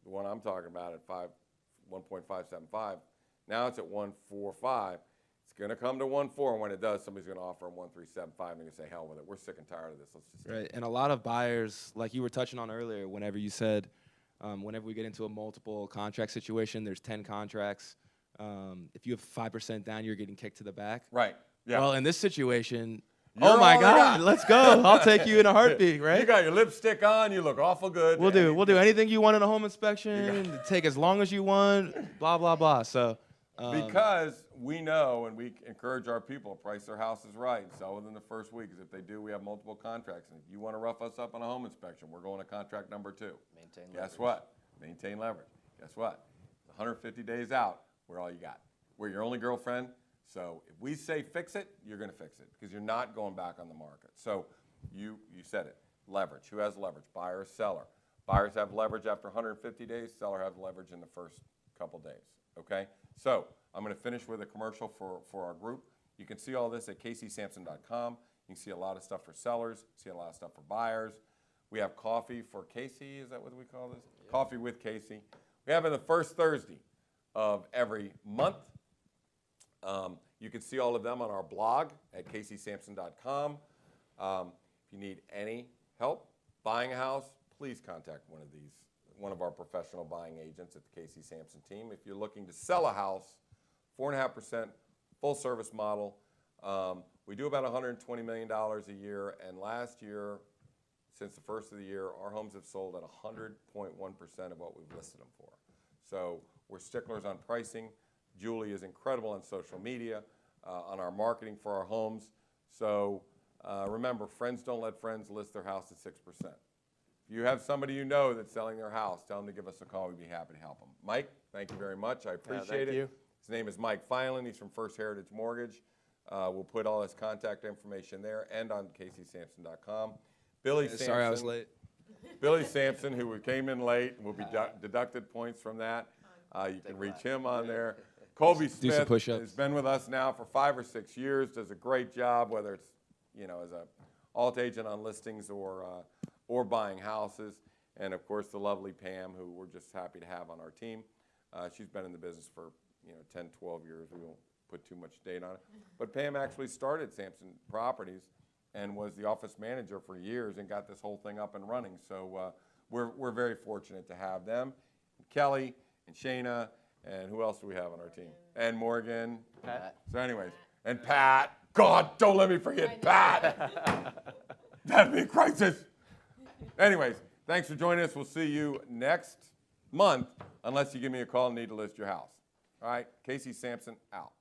the one I'm talking about at 1.575, now it's at 1.45. It's going to come to 1.4, and when it does, somebody's going to offer them 1.375, and they're going to say, hell with it. We're sick and tired of this. Let's just Right, and a lot of buyers, like you were touching on earlier, whenever you said, whenever we get into a multiple contract situation, there's 10 contracts. If you have 5% down, you're getting kicked to the back. Right. Yeah. Well, in this situation, You're oh my all I God, got. let's go. I'll take you in a heartbeat, right? You got your lipstick on. You look awful good. We'll do anything you want in a home inspection. Take as long as you want. Blah blah blah. So because we know and we encourage our people to price their houses right and sell within the first week. Because if they do, we have multiple contracts. And if you want to rough us up on a home inspection, we're going to contract number 2. Maintain Guess leverage. what? Maintain leverage. Guess what? 150 days out, we're all you got. We're your only girlfriend. So if we say fix it, you're going to fix it because you're not going back on the market. So you said it. Leverage. Who has leverage? Buyer or seller? Buyers have leverage after 150 days. Seller have leverage in the first couple days. Okay? So I'm going to finish with a commercial for our group. You can see all this at CaseySamson.com. You can see a lot of stuff for sellers. See a lot of stuff for buyers. We have coffee for Casey. Is that what we call this? Yeah. Coffee with Casey. We have it the first Thursday of every month. You can see all of them on our blog at CaseySamson.com. If you need any help buying a house, please contact one of our professional buying agents at the Casey Samson Team. If you're looking to sell a house, 4.5% full service model. We do about $120 million a year, and last year, since the first of the year, our homes have sold at 100.1% of what we've listed them for. So we're sticklers on pricing. Julie is incredible on social media, on our marketing for our homes. So remember, friends don't let friends list their house at 6%. If you have somebody you know that's selling their house, tell them to give us a call. We'd be happy to help them. Mike, thank you very much. I appreciate it. You. His name is Mike Filan. He's from First Heritage Mortgage. We'll put all his contact information there and on CaseySamson.com. Billy Sampson. sorry I was late. Billy Sampson, who came in late, will be deducted points from that. You can reach him on there. Colby Do some Smyth push-ups. has been with us now for 5 or 6 years, does a great job, whether it's, as a alt agent on listings or buying houses. And of course, the lovely Pam, who we're just happy to have on our team. She's been in the business for 10, 12 years. We won't put too much date on it. But Pam actually started Samson Properties and was the office manager for years and got this whole thing up and running. So we're very fortunate to have them. Kelly and Shayna, and who else do we have on our team? And Morgan. Pat. So anyways, and Pat. God, don't let me forget Pat. That'd be a crisis. Anyways, thanks for joining us. We'll see you next month, unless you give me a call and need to list your house. All right, Casey Samson out.